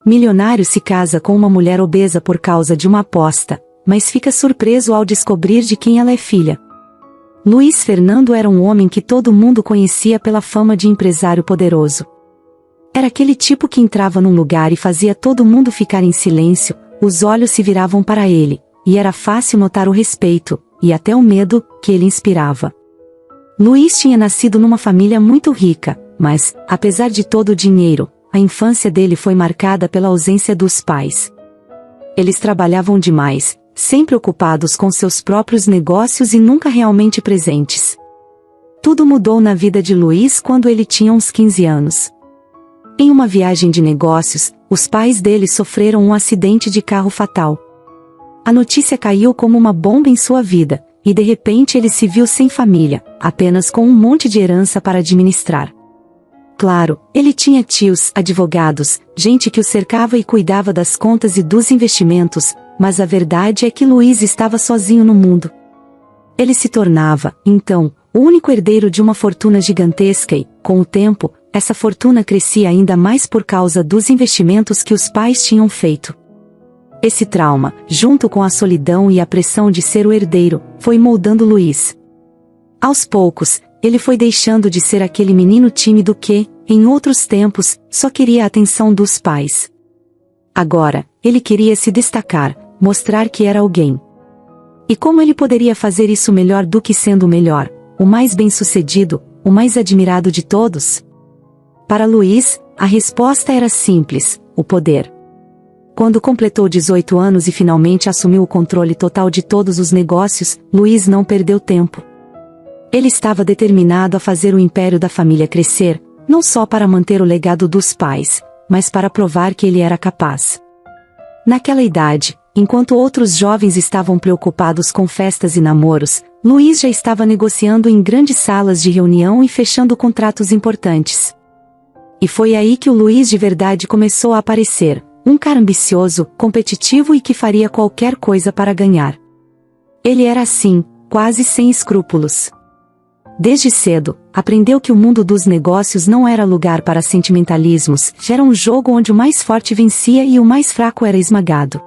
Milionário se casa com uma mulher obesa por causa de uma aposta, mas fica surpreso ao descobrir de quem ela é filha. Luiz Fernando era um homem que todo mundo conhecia pela fama de empresário poderoso. Era aquele tipo que entrava num lugar e fazia todo mundo ficar em silêncio, os olhos se viravam para ele, e era fácil notar o respeito, e até o medo, que ele inspirava. Luiz tinha nascido numa família muito rica, mas, apesar de todo o dinheiro, a infância dele foi marcada pela ausência dos pais. Eles trabalhavam demais, sempre ocupados com seus próprios negócios e nunca realmente presentes. Tudo mudou na vida de Luiz quando ele tinha uns 15 anos. Em uma viagem de negócios, os pais dele sofreram um acidente de carro fatal. A notícia caiu como uma bomba em sua vida, e de repente ele se viu sem família, apenas com um monte de herança para administrar. Claro, ele tinha tios, advogados, gente que o cercava e cuidava das contas e dos investimentos, mas a verdade é que Luiz estava sozinho no mundo. Ele se tornava, então, o único herdeiro de uma fortuna gigantesca e, com o tempo, essa fortuna crescia ainda mais por causa dos investimentos que os pais tinham feito. Esse trauma, junto com a solidão e a pressão de ser o herdeiro, foi moldando Luiz. Aos poucos, ele foi deixando de ser aquele menino tímido que, em outros tempos, só queria a atenção dos pais. Agora, ele queria se destacar, mostrar que era alguém. E como ele poderia fazer isso melhor do que sendo o melhor, o mais bem-sucedido, o mais admirado de todos? Para Luiz, a resposta era simples: o poder. Quando completou 18 anos e finalmente assumiu o controle total de todos os negócios, Luiz não perdeu tempo. Ele estava determinado a fazer o império da família crescer, não só para manter o legado dos pais, mas para provar que ele era capaz. Naquela idade, enquanto outros jovens estavam preocupados com festas e namoros, Luiz já estava negociando em grandes salas de reunião e fechando contratos importantes. E foi aí que o Luiz de verdade começou a aparecer, um cara ambicioso, competitivo e que faria qualquer coisa para ganhar. Ele era assim, quase sem escrúpulos. Desde cedo, aprendeu que o mundo dos negócios não era lugar para sentimentalismos, era um jogo onde o mais forte vencia e o mais fraco era esmagado.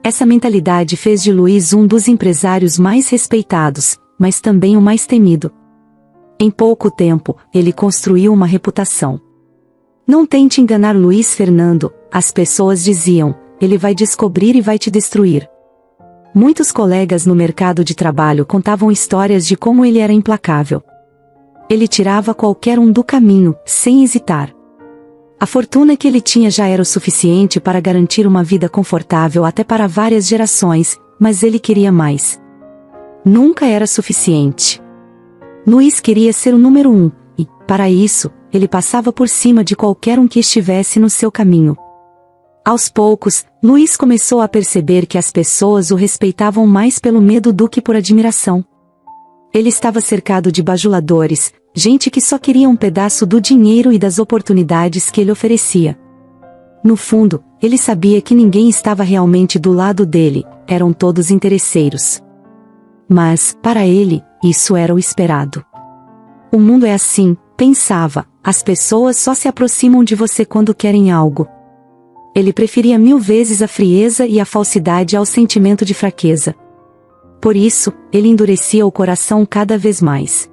Essa mentalidade fez de Luiz um dos empresários mais respeitados, mas também o mais temido. Em pouco tempo, ele construiu uma reputação. Não tente enganar Luiz Fernando, as pessoas diziam, ele vai descobrir e vai te destruir. Muitos colegas no mercado de trabalho contavam histórias de como ele era implacável. Ele tirava qualquer um do caminho, sem hesitar. A fortuna que ele tinha já era o suficiente para garantir uma vida confortável até para várias gerações, mas ele queria mais. Nunca era suficiente. Luiz queria ser o número 1, e, para isso, ele passava por cima de qualquer um que estivesse no seu caminho. Aos poucos, Luiz começou a perceber que as pessoas o respeitavam mais pelo medo do que por admiração. Ele estava cercado de bajuladores, gente que só queria um pedaço do dinheiro e das oportunidades que ele oferecia. No fundo, ele sabia que ninguém estava realmente do lado dele, eram todos interesseiros. Mas, para ele, isso era o esperado. O mundo é assim, pensava, as pessoas só se aproximam de você quando querem algo. Ele preferia 1000 vezes a frieza e a falsidade ao sentimento de fraqueza. Por isso, ele endurecia o coração cada vez mais.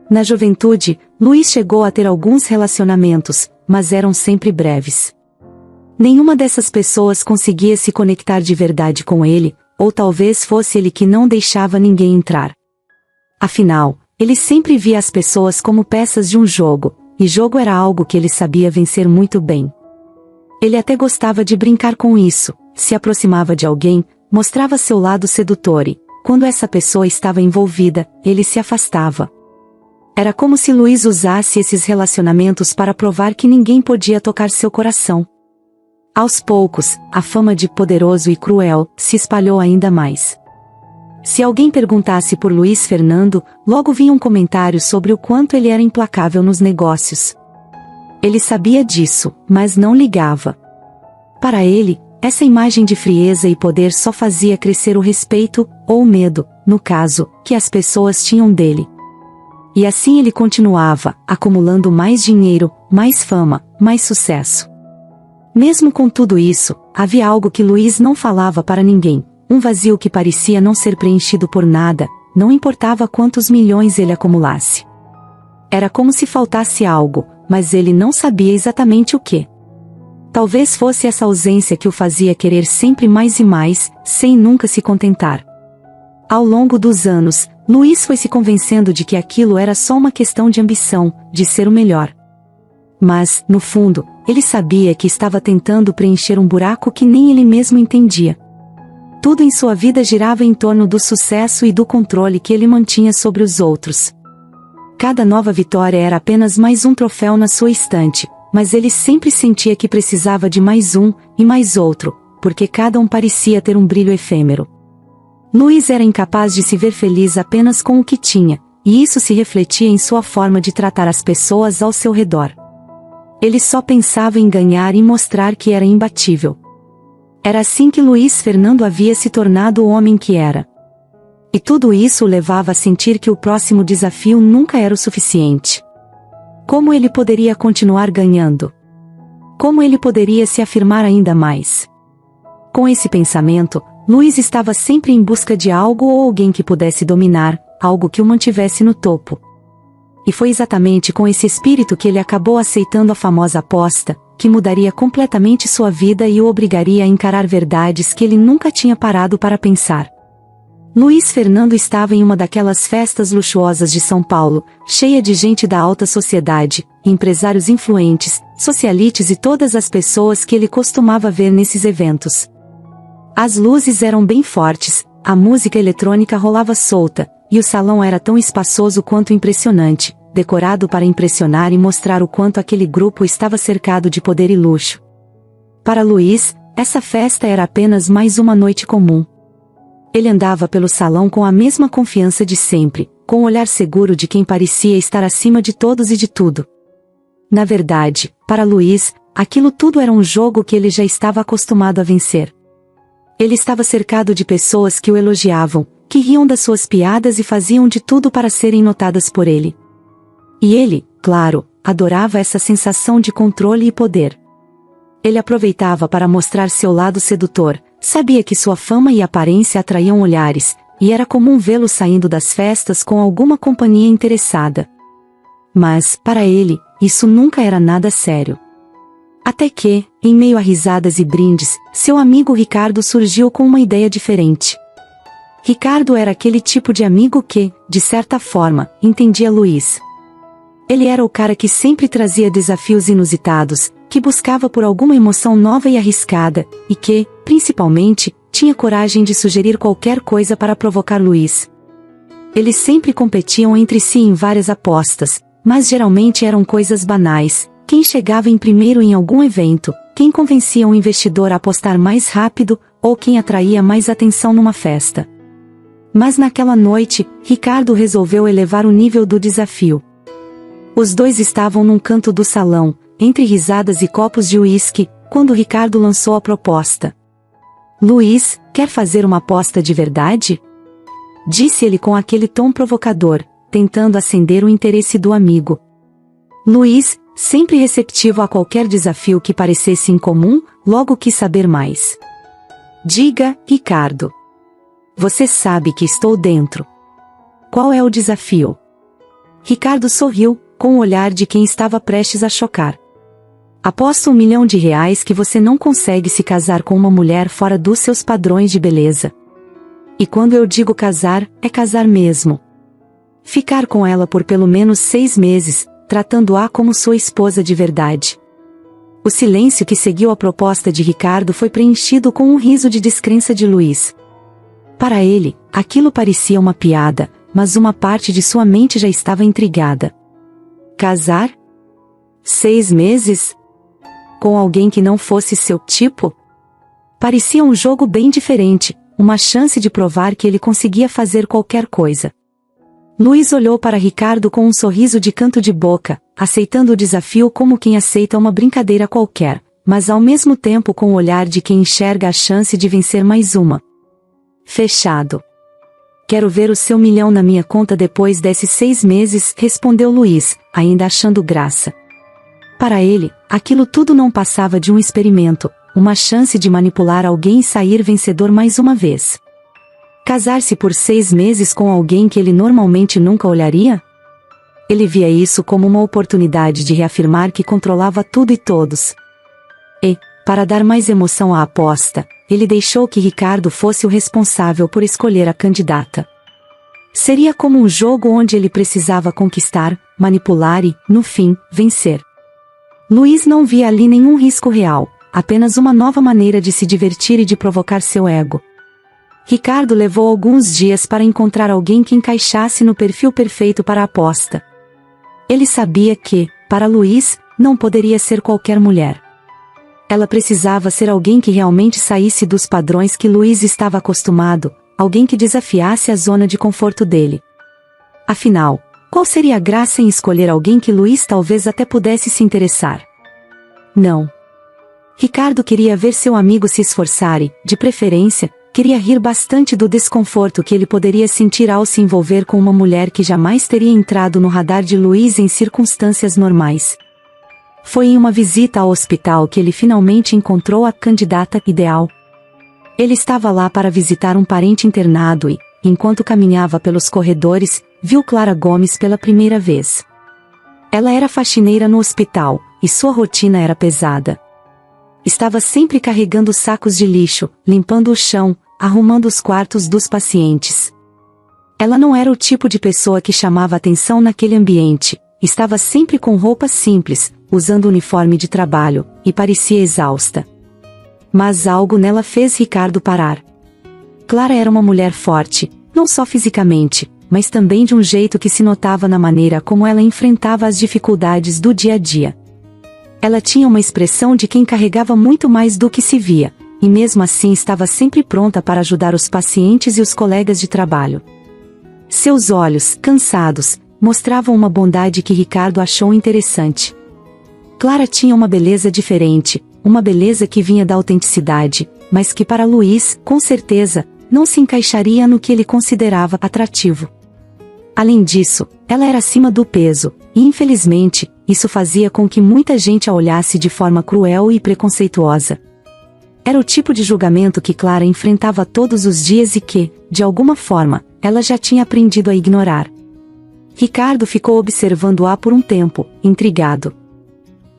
Na juventude, Luiz chegou a ter alguns relacionamentos, mas eram sempre breves. Nenhuma dessas pessoas conseguia se conectar de verdade com ele, ou talvez fosse ele que não deixava ninguém entrar. Afinal, ele sempre via as pessoas como peças de um jogo, e jogo era algo que ele sabia vencer muito bem. Ele até gostava de brincar com isso, se aproximava de alguém, mostrava seu lado sedutor e, quando essa pessoa estava envolvida, ele se afastava. Era como se Luiz usasse esses relacionamentos para provar que ninguém podia tocar seu coração. Aos poucos, a fama de poderoso e cruel se espalhou ainda mais. Se alguém perguntasse por Luiz Fernando, logo vinha um comentário sobre o quanto ele era implacável nos negócios. Ele sabia disso, mas não ligava. Para ele, essa imagem de frieza e poder só fazia crescer o respeito, ou o medo, no caso, que as pessoas tinham dele. E assim ele continuava, acumulando mais dinheiro, mais fama, mais sucesso. Mesmo com tudo isso, havia algo que Luiz não falava para ninguém, um vazio que parecia não ser preenchido por nada, não importava quantos milhões ele acumulasse. Era como se faltasse algo, mas ele não sabia exatamente o que. Talvez fosse essa ausência que o fazia querer sempre mais e mais, sem nunca se contentar. Ao longo dos anos, Luiz foi se convencendo de que aquilo era só uma questão de ambição, de ser o melhor. Mas, no fundo, ele sabia que estava tentando preencher um buraco que nem ele mesmo entendia. Tudo em sua vida girava em torno do sucesso e do controle que ele mantinha sobre os outros. Cada nova vitória era apenas mais um troféu na sua estante, mas ele sempre sentia que precisava de mais um, e mais outro, porque cada um parecia ter um brilho efêmero. Luiz era incapaz de se ver feliz apenas com o que tinha, e isso se refletia em sua forma de tratar as pessoas ao seu redor. Ele só pensava em ganhar e mostrar que era imbatível. Era assim que Luiz Fernando havia se tornado o homem que era. E tudo isso o levava a sentir que o próximo desafio nunca era o suficiente. Como ele poderia continuar ganhando? Como ele poderia se afirmar ainda mais? Com esse pensamento, Luiz estava sempre em busca de algo ou alguém que pudesse dominar, algo que o mantivesse no topo. E foi exatamente com esse espírito que ele acabou aceitando a famosa aposta, que mudaria completamente sua vida e o obrigaria a encarar verdades que ele nunca tinha parado para pensar. Luiz Fernando estava em uma daquelas festas luxuosas de São Paulo, cheia de gente da alta sociedade, empresários influentes, socialites e todas as pessoas que ele costumava ver nesses eventos. As luzes eram bem fortes, a música eletrônica rolava solta, e o salão era tão espaçoso quanto impressionante, decorado para impressionar e mostrar o quanto aquele grupo estava cercado de poder e luxo. Para Luiz, essa festa era apenas mais uma noite comum. Ele andava pelo salão com a mesma confiança de sempre, com o olhar seguro de quem parecia estar acima de todos e de tudo. Na verdade, para Luiz, aquilo tudo era um jogo que ele já estava acostumado a vencer. Ele estava cercado de pessoas que o elogiavam, que riam das suas piadas e faziam de tudo para serem notadas por ele. E ele, claro, adorava essa sensação de controle e poder. Ele aproveitava para mostrar seu lado sedutor, sabia que sua fama e aparência atraíam olhares, e era comum vê-lo saindo das festas com alguma companhia interessada. Mas, para ele, isso nunca era nada sério. Até que, em meio a risadas e brindes, seu amigo Ricardo surgiu com uma ideia diferente. Ricardo era aquele tipo de amigo que, de certa forma, entendia Luiz. Ele era o cara que sempre trazia desafios inusitados, que buscava por alguma emoção nova e arriscada, e que, principalmente, tinha coragem de sugerir qualquer coisa para provocar Luiz. Eles sempre competiam entre si em várias apostas, mas geralmente eram coisas banais: quem chegava em primeiro em algum evento, quem convencia um investidor a apostar mais rápido, ou quem atraía mais atenção numa festa. Mas naquela noite, Ricardo resolveu elevar o nível do desafio. Os dois estavam num canto do salão, entre risadas e copos de uísque, quando Ricardo lançou a proposta. Luiz, quer fazer uma aposta de verdade? Disse ele com aquele tom provocador, tentando acender o interesse do amigo. Luiz, sempre receptivo a qualquer desafio que parecesse incomum, logo quis saber mais. Diga, Ricardo. Você sabe que estou dentro. Qual é o desafio? Ricardo sorriu, com o olhar de quem estava prestes a chocar. Aposto R$1 milhão que você não consegue se casar com uma mulher fora dos seus padrões de beleza. E quando eu digo casar, é casar mesmo. Ficar com ela por pelo menos 6 meses, tratando-a como sua esposa de verdade. O silêncio que seguiu a proposta de Ricardo foi preenchido com um riso de descrença de Luiz. Para ele, aquilo parecia uma piada, mas uma parte de sua mente já estava intrigada. Casar? 6 meses? Com alguém que não fosse seu tipo? Parecia um jogo bem diferente, uma chance de provar que ele conseguia fazer qualquer coisa. Luiz olhou para Ricardo com um sorriso de canto de boca, aceitando o desafio como quem aceita uma brincadeira qualquer, mas ao mesmo tempo com o olhar de quem enxerga a chance de vencer mais uma. Fechado. Quero ver o seu R$1 milhão na minha conta depois desses 6 meses, respondeu Luiz, ainda achando graça. Para ele, aquilo tudo não passava de um experimento, uma chance de manipular alguém e sair vencedor mais uma vez. Casar-se por 6 meses com alguém que ele normalmente nunca olharia? Ele via isso como uma oportunidade de reafirmar que controlava tudo e todos. E, para dar mais emoção à aposta, ele deixou que Ricardo fosse o responsável por escolher a candidata. Seria como um jogo onde ele precisava conquistar, manipular e, no fim, vencer. Luiz não via ali nenhum risco real, apenas uma nova maneira de se divertir e de provocar seu ego. Ricardo levou alguns dias para encontrar alguém que encaixasse no perfil perfeito para a aposta. Ele sabia que, para Luiz, não poderia ser qualquer mulher. Ela precisava ser alguém que realmente saísse dos padrões que Luiz estava acostumado, alguém que desafiasse a zona de conforto dele. Afinal, qual seria a graça em escolher alguém que Luiz talvez até pudesse se interessar? Não. Ricardo queria ver seu amigo se esforçar e, de preferência, queria rir bastante do desconforto que ele poderia sentir ao se envolver com uma mulher que jamais teria entrado no radar de Luiz em circunstâncias normais. Foi em uma visita ao hospital que ele finalmente encontrou a candidata ideal. Ele estava lá para visitar um parente internado e, enquanto caminhava pelos corredores, viu Clara Gomes pela primeira vez. Ela era faxineira no hospital, e sua rotina era pesada. Estava sempre carregando sacos de lixo, limpando o chão, arrumando os quartos dos pacientes. Ela não era o tipo de pessoa que chamava atenção naquele ambiente, estava sempre com roupas simples, usando uniforme de trabalho, e parecia exausta. Mas algo nela fez Ricardo parar. Clara era uma mulher forte, não só fisicamente, mas também de um jeito que se notava na maneira como ela enfrentava as dificuldades do dia a dia. Ela tinha uma expressão de quem carregava muito mais do que se via, e mesmo assim estava sempre pronta para ajudar os pacientes e os colegas de trabalho. Seus olhos, cansados, mostravam uma bondade que Ricardo achou interessante. Clara tinha uma beleza diferente, uma beleza que vinha da autenticidade, mas que para Luiz, com certeza, não se encaixaria no que ele considerava atrativo. Além disso, ela era acima do peso, e infelizmente, isso fazia com que muita gente a olhasse de forma cruel e preconceituosa. Era o tipo de julgamento que Clara enfrentava todos os dias e que, de alguma forma, ela já tinha aprendido a ignorar. Ricardo ficou observando-a por um tempo, intrigado.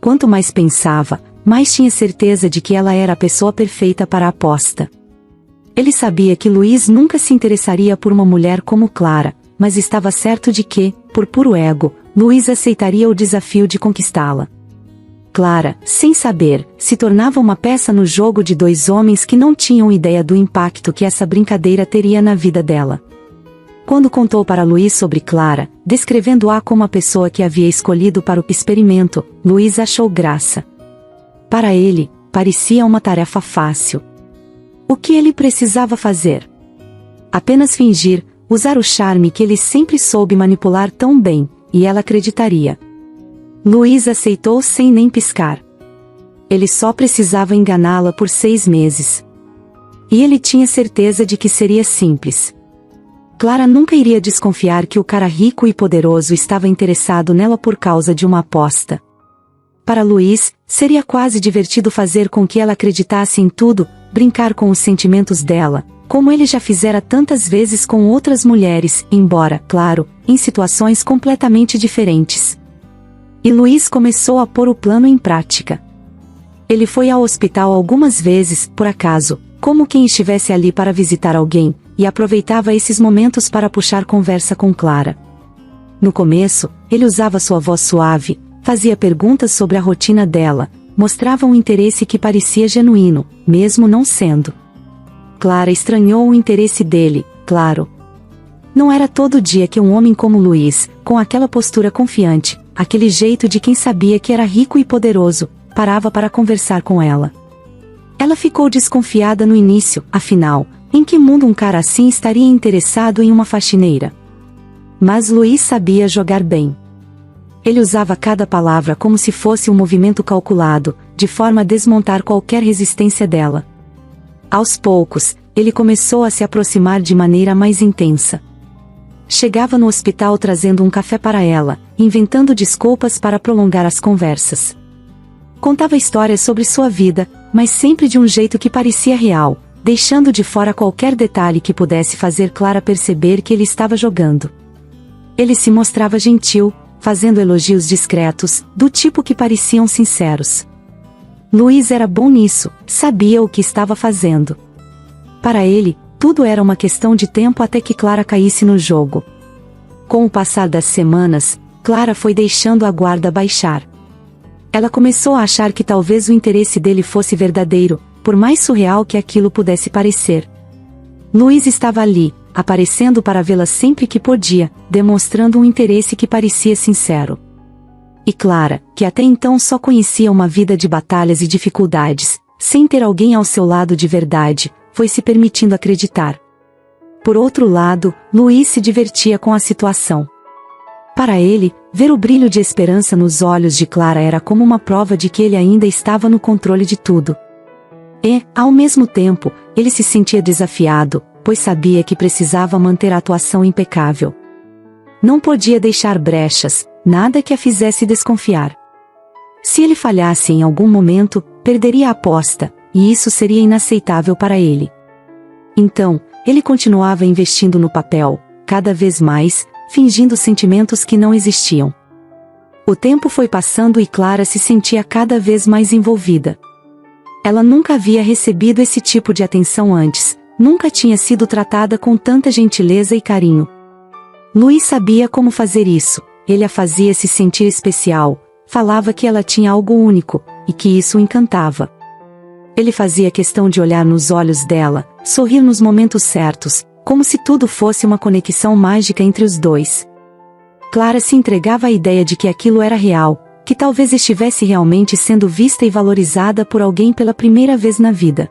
Quanto mais pensava, mais tinha certeza de que ela era a pessoa perfeita para a aposta. Ele sabia que Luiz nunca se interessaria por uma mulher como Clara, mas estava certo de que, por puro ego, Luiz aceitaria o desafio de conquistá-la. Clara, sem saber, se tornava uma peça no jogo de 2 homens que não tinham ideia do impacto que essa brincadeira teria na vida dela. Quando contou para Luiz sobre Clara, descrevendo-a como a pessoa que havia escolhido para o experimento, Luiz achou graça. Para ele, parecia uma tarefa fácil. O que ele precisava fazer? Apenas fingir, usar o charme que ele sempre soube manipular tão bem, e ela acreditaria. Luiz aceitou sem nem piscar. Ele só precisava enganá-la por 6 meses. E ele tinha certeza de que seria simples. Clara nunca iria desconfiar que o cara rico e poderoso estava interessado nela por causa de uma aposta. Para Luiz, seria quase divertido fazer com que ela acreditasse em tudo, brincar com os sentimentos dela, como ele já fizera tantas vezes com outras mulheres, embora, claro, em situações completamente diferentes. E Luiz começou a pôr o plano em prática. Ele foi ao hospital algumas vezes, por acaso, como quem estivesse ali para visitar alguém, e aproveitava esses momentos para puxar conversa com Clara. No começo, ele usava sua voz suave, fazia perguntas sobre a rotina dela, mostrava um interesse que parecia genuíno, mesmo não sendo. Clara estranhou o interesse dele, claro. Não era todo dia que um homem como Luiz, com aquela postura confiante, aquele jeito de quem sabia que era rico e poderoso, parava para conversar com ela. Ela ficou desconfiada no início, afinal, em que mundo um cara assim estaria interessado em uma faxineira? Mas Luiz sabia jogar bem. Ele usava cada palavra como se fosse um movimento calculado, de forma a desmontar qualquer resistência dela. Aos poucos, ele começou a se aproximar de maneira mais intensa. Chegava no hospital trazendo um café para ela, inventando desculpas para prolongar as conversas. Contava histórias sobre sua vida, mas sempre de um jeito que parecia real, deixando de fora qualquer detalhe que pudesse fazer Clara perceber que ele estava jogando. Ele se mostrava gentil, fazendo elogios discretos, do tipo que pareciam sinceros. Luís era bom nisso, sabia o que estava fazendo. Para ele, tudo era uma questão de tempo até que Clara caísse no jogo. Com o passar das semanas, Clara foi deixando a guarda baixar. Ela começou a achar que talvez o interesse dele fosse verdadeiro, por mais surreal que aquilo pudesse parecer. Luís estava ali, aparecendo para vê-la sempre que podia, demonstrando um interesse que parecia sincero. E Clara, que até então só conhecia uma vida de batalhas e dificuldades, sem ter alguém ao seu lado de verdade, foi se permitindo acreditar. Por outro lado, Luís se divertia com a situação. Para ele, ver o brilho de esperança nos olhos de Clara era como uma prova de que ele ainda estava no controle de tudo. E, ao mesmo tempo, ele se sentia desafiado, pois sabia que precisava manter a atuação impecável. Não podia deixar brechas, nada que a fizesse desconfiar. Se ele falhasse em algum momento, perderia a aposta, e isso seria inaceitável para ele. Então, ele continuava investindo no papel, cada vez mais, fingindo sentimentos que não existiam. O tempo foi passando e Clara se sentia cada vez mais envolvida. Ela nunca havia recebido esse tipo de atenção antes, nunca tinha sido tratada com tanta gentileza e carinho. Luís sabia como fazer isso, ele a fazia se sentir especial, falava que ela tinha algo único, e que isso o encantava. Ele fazia questão de olhar nos olhos dela, sorrir nos momentos certos, como se tudo fosse uma conexão mágica entre os dois. Clara se entregava à ideia de que aquilo era real, que talvez estivesse realmente sendo vista e valorizada por alguém pela primeira vez na vida.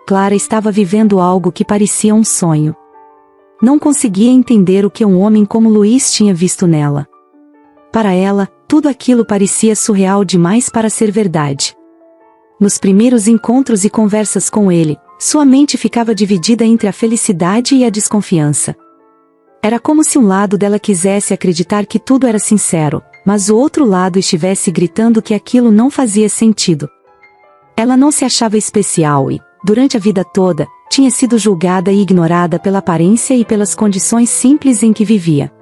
Clara estava vivendo algo que parecia um sonho. Não conseguia entender o que um homem como Luís tinha visto nela. Para ela, tudo aquilo parecia surreal demais para ser verdade. Nos primeiros encontros e conversas com ele, sua mente ficava dividida entre a felicidade e a desconfiança. Era como se um lado dela quisesse acreditar que tudo era sincero, mas o outro lado estivesse gritando que aquilo não fazia sentido. Ela não se achava especial e, durante a vida toda, tinha sido julgada e ignorada pela aparência e pelas condições simples em que vivia.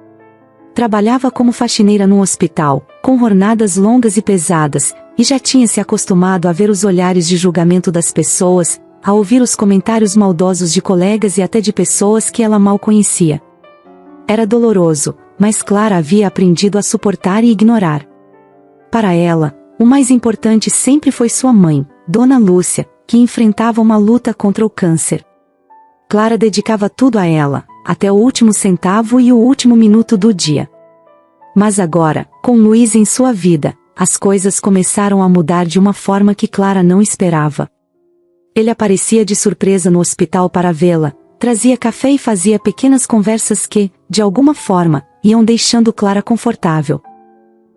Trabalhava como faxineira num hospital, com jornadas longas e pesadas, e já tinha se acostumado a ver os olhares de julgamento das pessoas, a ouvir os comentários maldosos de colegas e até de pessoas que ela mal conhecia. Era doloroso, mas Clara havia aprendido a suportar e ignorar. Para ela, o mais importante sempre foi sua mãe, Dona Lúcia, que enfrentava uma luta contra o câncer. Clara dedicava tudo a ela, até o último centavo e o último minuto do dia. Mas agora, com Luís em sua vida, as coisas começaram a mudar de uma forma que Clara não esperava. Ele aparecia de surpresa no hospital para vê-la, trazia café e fazia pequenas conversas que, de alguma forma, iam deixando Clara confortável.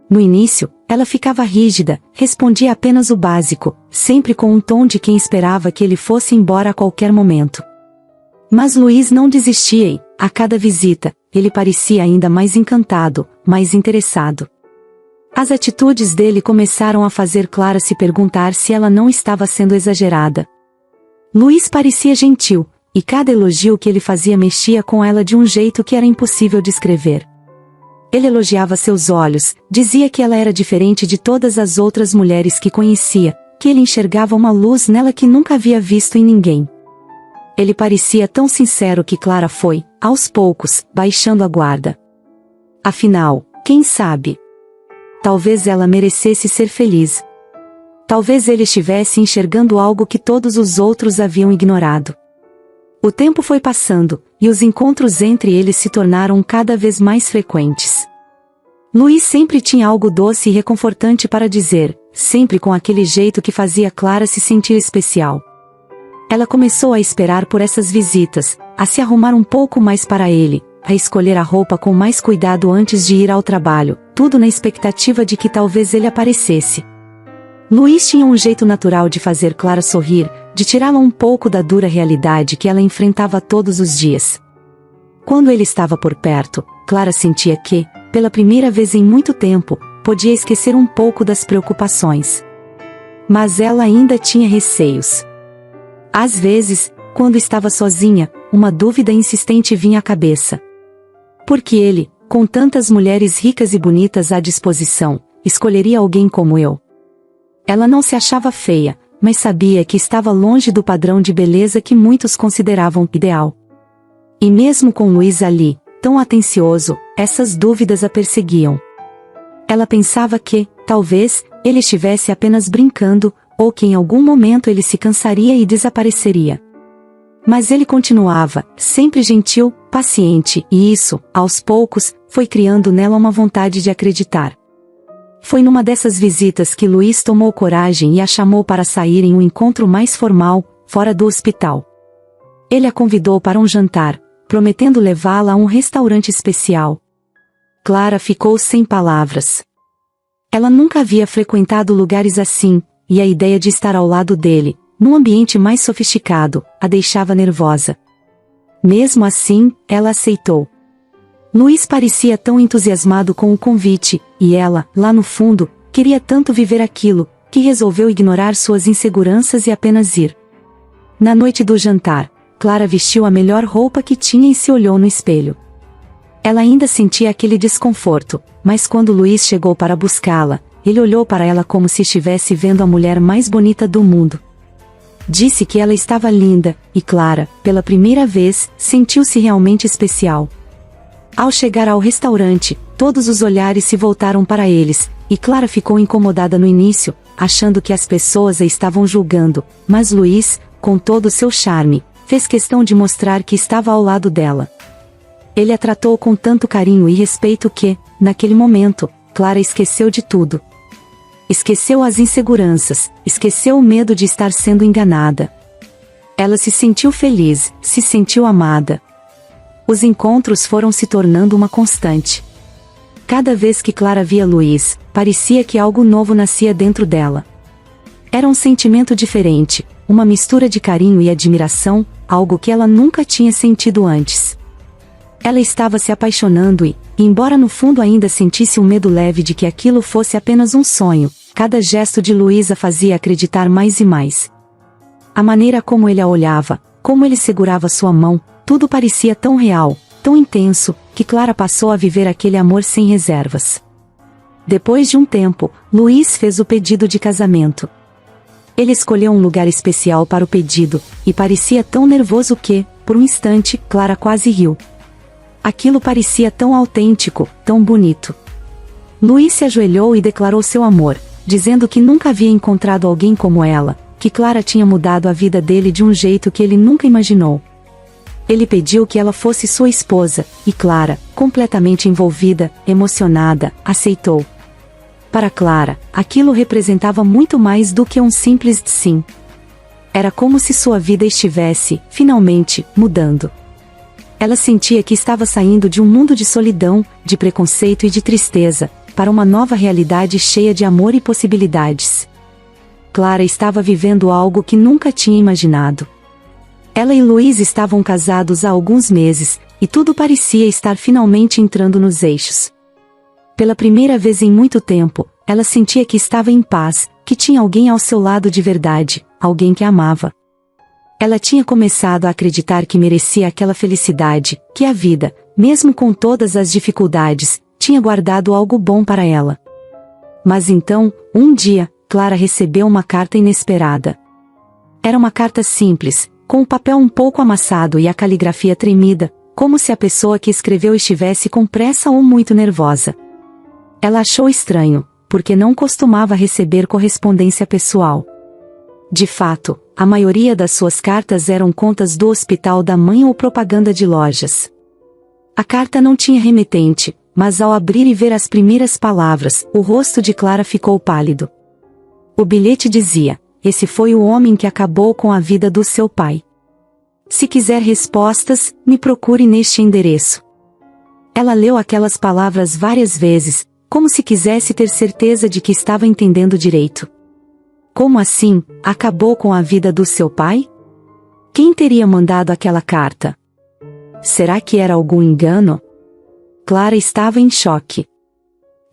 No início, ela ficava rígida, respondia apenas o básico, sempre com um tom de quem esperava que ele fosse embora a qualquer momento. Mas Luís não desistia e, a cada visita, ele parecia ainda mais encantado, mais interessado. As atitudes dele começaram a fazer Clara se perguntar se ela não estava sendo exagerada. Luís parecia gentil, e cada elogio que ele fazia mexia com ela de um jeito que era impossível descrever. Ele elogiava seus olhos, dizia que ela era diferente de todas as outras mulheres que conhecia, que ele enxergava uma luz nela que nunca havia visto em ninguém. Ele parecia tão sincero que Clara foi, aos poucos, baixando a guarda. Afinal, quem sabe? Talvez ela merecesse ser feliz. Talvez ele estivesse enxergando algo que todos os outros haviam ignorado. O tempo foi passando, e os encontros entre eles se tornaram cada vez mais frequentes. Luís sempre tinha algo doce e reconfortante para dizer, sempre com aquele jeito que fazia Clara se sentir especial. Ela começou a esperar por essas visitas, a se arrumar um pouco mais para ele, a escolher a roupa com mais cuidado antes de ir ao trabalho, tudo na expectativa de que talvez ele aparecesse. Luís tinha um jeito natural de fazer Clara sorrir, de tirá-la um pouco da dura realidade que ela enfrentava todos os dias. Quando ele estava por perto, Clara sentia que, pela primeira vez em muito tempo, podia esquecer um pouco das preocupações. Mas ela ainda tinha receios. Às vezes, quando estava sozinha, uma dúvida insistente vinha à cabeça. Por que ele, com tantas mulheres ricas e bonitas à disposição, escolheria alguém como eu? Ela não se achava feia, mas sabia que estava longe do padrão de beleza que muitos consideravam ideal. E mesmo com Luís ali, tão atencioso, essas dúvidas a perseguiam. Ela pensava que, talvez, ele estivesse apenas brincando, ou que em algum momento ele se cansaria e desapareceria. Mas ele continuava, sempre gentil, paciente, e isso, aos poucos, foi criando nela uma vontade de acreditar. Foi numa dessas visitas que Luís tomou coragem e a chamou para sair em um encontro mais formal, fora do hospital. Ele a convidou para um jantar, prometendo levá-la a um restaurante especial. Clara ficou sem palavras. Ela nunca havia frequentado lugares assim, e a ideia de estar ao lado dele, num ambiente mais sofisticado, a deixava nervosa. Mesmo assim, ela aceitou. Luís parecia tão entusiasmado com o convite, e ela, lá no fundo, queria tanto viver aquilo, que resolveu ignorar suas inseguranças e apenas ir. Na noite do jantar, Clara vestiu a melhor roupa que tinha e se olhou no espelho. Ela ainda sentia aquele desconforto, mas quando Luís chegou para buscá-la, ele olhou para ela como se estivesse vendo a mulher mais bonita do mundo. Disse que ela estava linda, e Clara, pela primeira vez, sentiu-se realmente especial. Ao chegar ao restaurante, todos os olhares se voltaram para eles, e Clara ficou incomodada no início, achando que as pessoas a estavam julgando, mas Luís, com todo o seu charme, fez questão de mostrar que estava ao lado dela. Ele a tratou com tanto carinho e respeito que, naquele momento, Clara esqueceu de tudo. Esqueceu as inseguranças, esqueceu o medo de estar sendo enganada. Ela se sentiu feliz, se sentiu amada. Os encontros foram se tornando uma constante. Cada vez que Clara via Luís, parecia que algo novo nascia dentro dela. Era um sentimento diferente, uma mistura de carinho e admiração, algo que ela nunca tinha sentido antes. Ela estava se apaixonando e, embora no fundo ainda sentisse um medo leve de que aquilo fosse apenas um sonho, cada gesto de Luís a fazia acreditar mais e mais. A maneira como ele a olhava, como ele segurava sua mão, tudo parecia tão real, tão intenso, que Clara passou a viver aquele amor sem reservas. Depois de um tempo, Luís fez o pedido de casamento. Ele escolheu um lugar especial para o pedido, e parecia tão nervoso que, por um instante, Clara quase riu. Aquilo parecia tão autêntico, tão bonito. Luís se ajoelhou e declarou seu amor, dizendo que nunca havia encontrado alguém como ela, que Clara tinha mudado a vida dele de um jeito que ele nunca imaginou. Ele pediu que ela fosse sua esposa, e Clara, completamente envolvida, emocionada, aceitou. Para Clara, aquilo representava muito mais do que um simples sim. Era como se sua vida estivesse, finalmente, mudando. Ela sentia que estava saindo de um mundo de solidão, de preconceito e de tristeza, para uma nova realidade cheia de amor e possibilidades. Clara estava vivendo algo que nunca tinha imaginado. Ela e Luís estavam casados há alguns meses, e tudo parecia estar finalmente entrando nos eixos. Pela primeira vez em muito tempo, ela sentia que estava em paz, que tinha alguém ao seu lado de verdade, alguém que a amava. Ela tinha começado a acreditar que merecia aquela felicidade, que a vida, mesmo com todas as dificuldades, tinha guardado algo bom para ela. Mas então, um dia, Clara recebeu uma carta inesperada. Era uma carta simples, com o papel um pouco amassado e a caligrafia tremida, como se a pessoa que escreveu estivesse com pressa ou muito nervosa. Ela achou estranho, porque não costumava receber correspondência pessoal. De fato, a maioria das suas cartas eram contas do hospital da mãe ou propaganda de lojas. A carta não tinha remetente, mas ao abrir e ver as primeiras palavras, o rosto de Clara ficou pálido. O bilhete dizia: "Esse foi o homem que acabou com a vida do seu pai. Se quiser respostas, me procure neste endereço." Ela leu aquelas palavras várias vezes, como se quisesse ter certeza de que estava entendendo direito. Como assim, acabou com a vida do seu pai? Quem teria mandado aquela carta? Será que era algum engano? Clara estava em choque.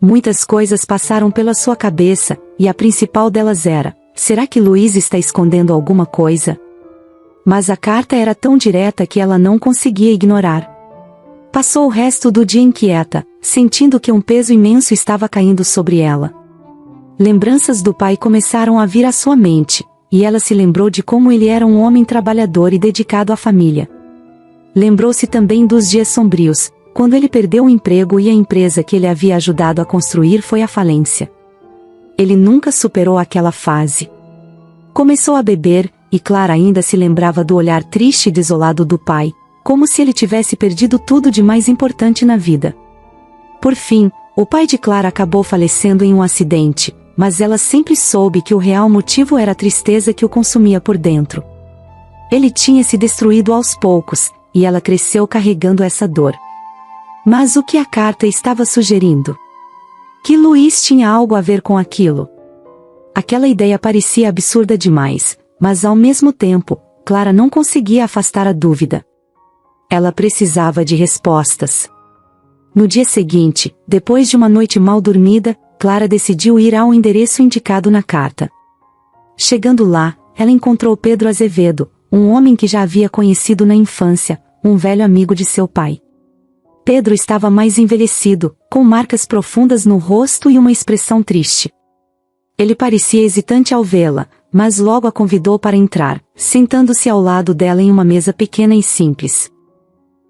Muitas coisas passaram pela sua cabeça, e a principal delas era: será que Luiz está escondendo alguma coisa? Mas a carta era tão direta que ela não conseguia ignorar. Passou o resto do dia inquieta, sentindo que um peso imenso estava caindo sobre ela. Lembranças do pai começaram a vir à sua mente, e ela se lembrou de como ele era um homem trabalhador e dedicado à família. Lembrou-se também dos dias sombrios, quando ele perdeu o emprego e a empresa que ele havia ajudado a construir foi à falência. Ele nunca superou aquela fase. Começou a beber, e Clara ainda se lembrava do olhar triste e desolado do pai, como se ele tivesse perdido tudo de mais importante na vida. Por fim, o pai de Clara acabou falecendo em um acidente, mas ela sempre soube que o real motivo era a tristeza que o consumia por dentro. Ele tinha se destruído aos poucos, e ela cresceu carregando essa dor. Mas o que a carta estava sugerindo? Que Luiz tinha algo a ver com aquilo. Aquela ideia parecia absurda demais, mas ao mesmo tempo, Clara não conseguia afastar a dúvida. Ela precisava de respostas. No dia seguinte, depois de uma noite mal dormida, Clara decidiu ir ao endereço indicado na carta. Chegando lá, ela encontrou Pedro Azevedo, um homem que já havia conhecido na infância, um velho amigo de seu pai. Pedro estava mais envelhecido, com marcas profundas no rosto e uma expressão triste. Ele parecia hesitante ao vê-la, mas logo a convidou para entrar, sentando-se ao lado dela em uma mesa pequena e simples.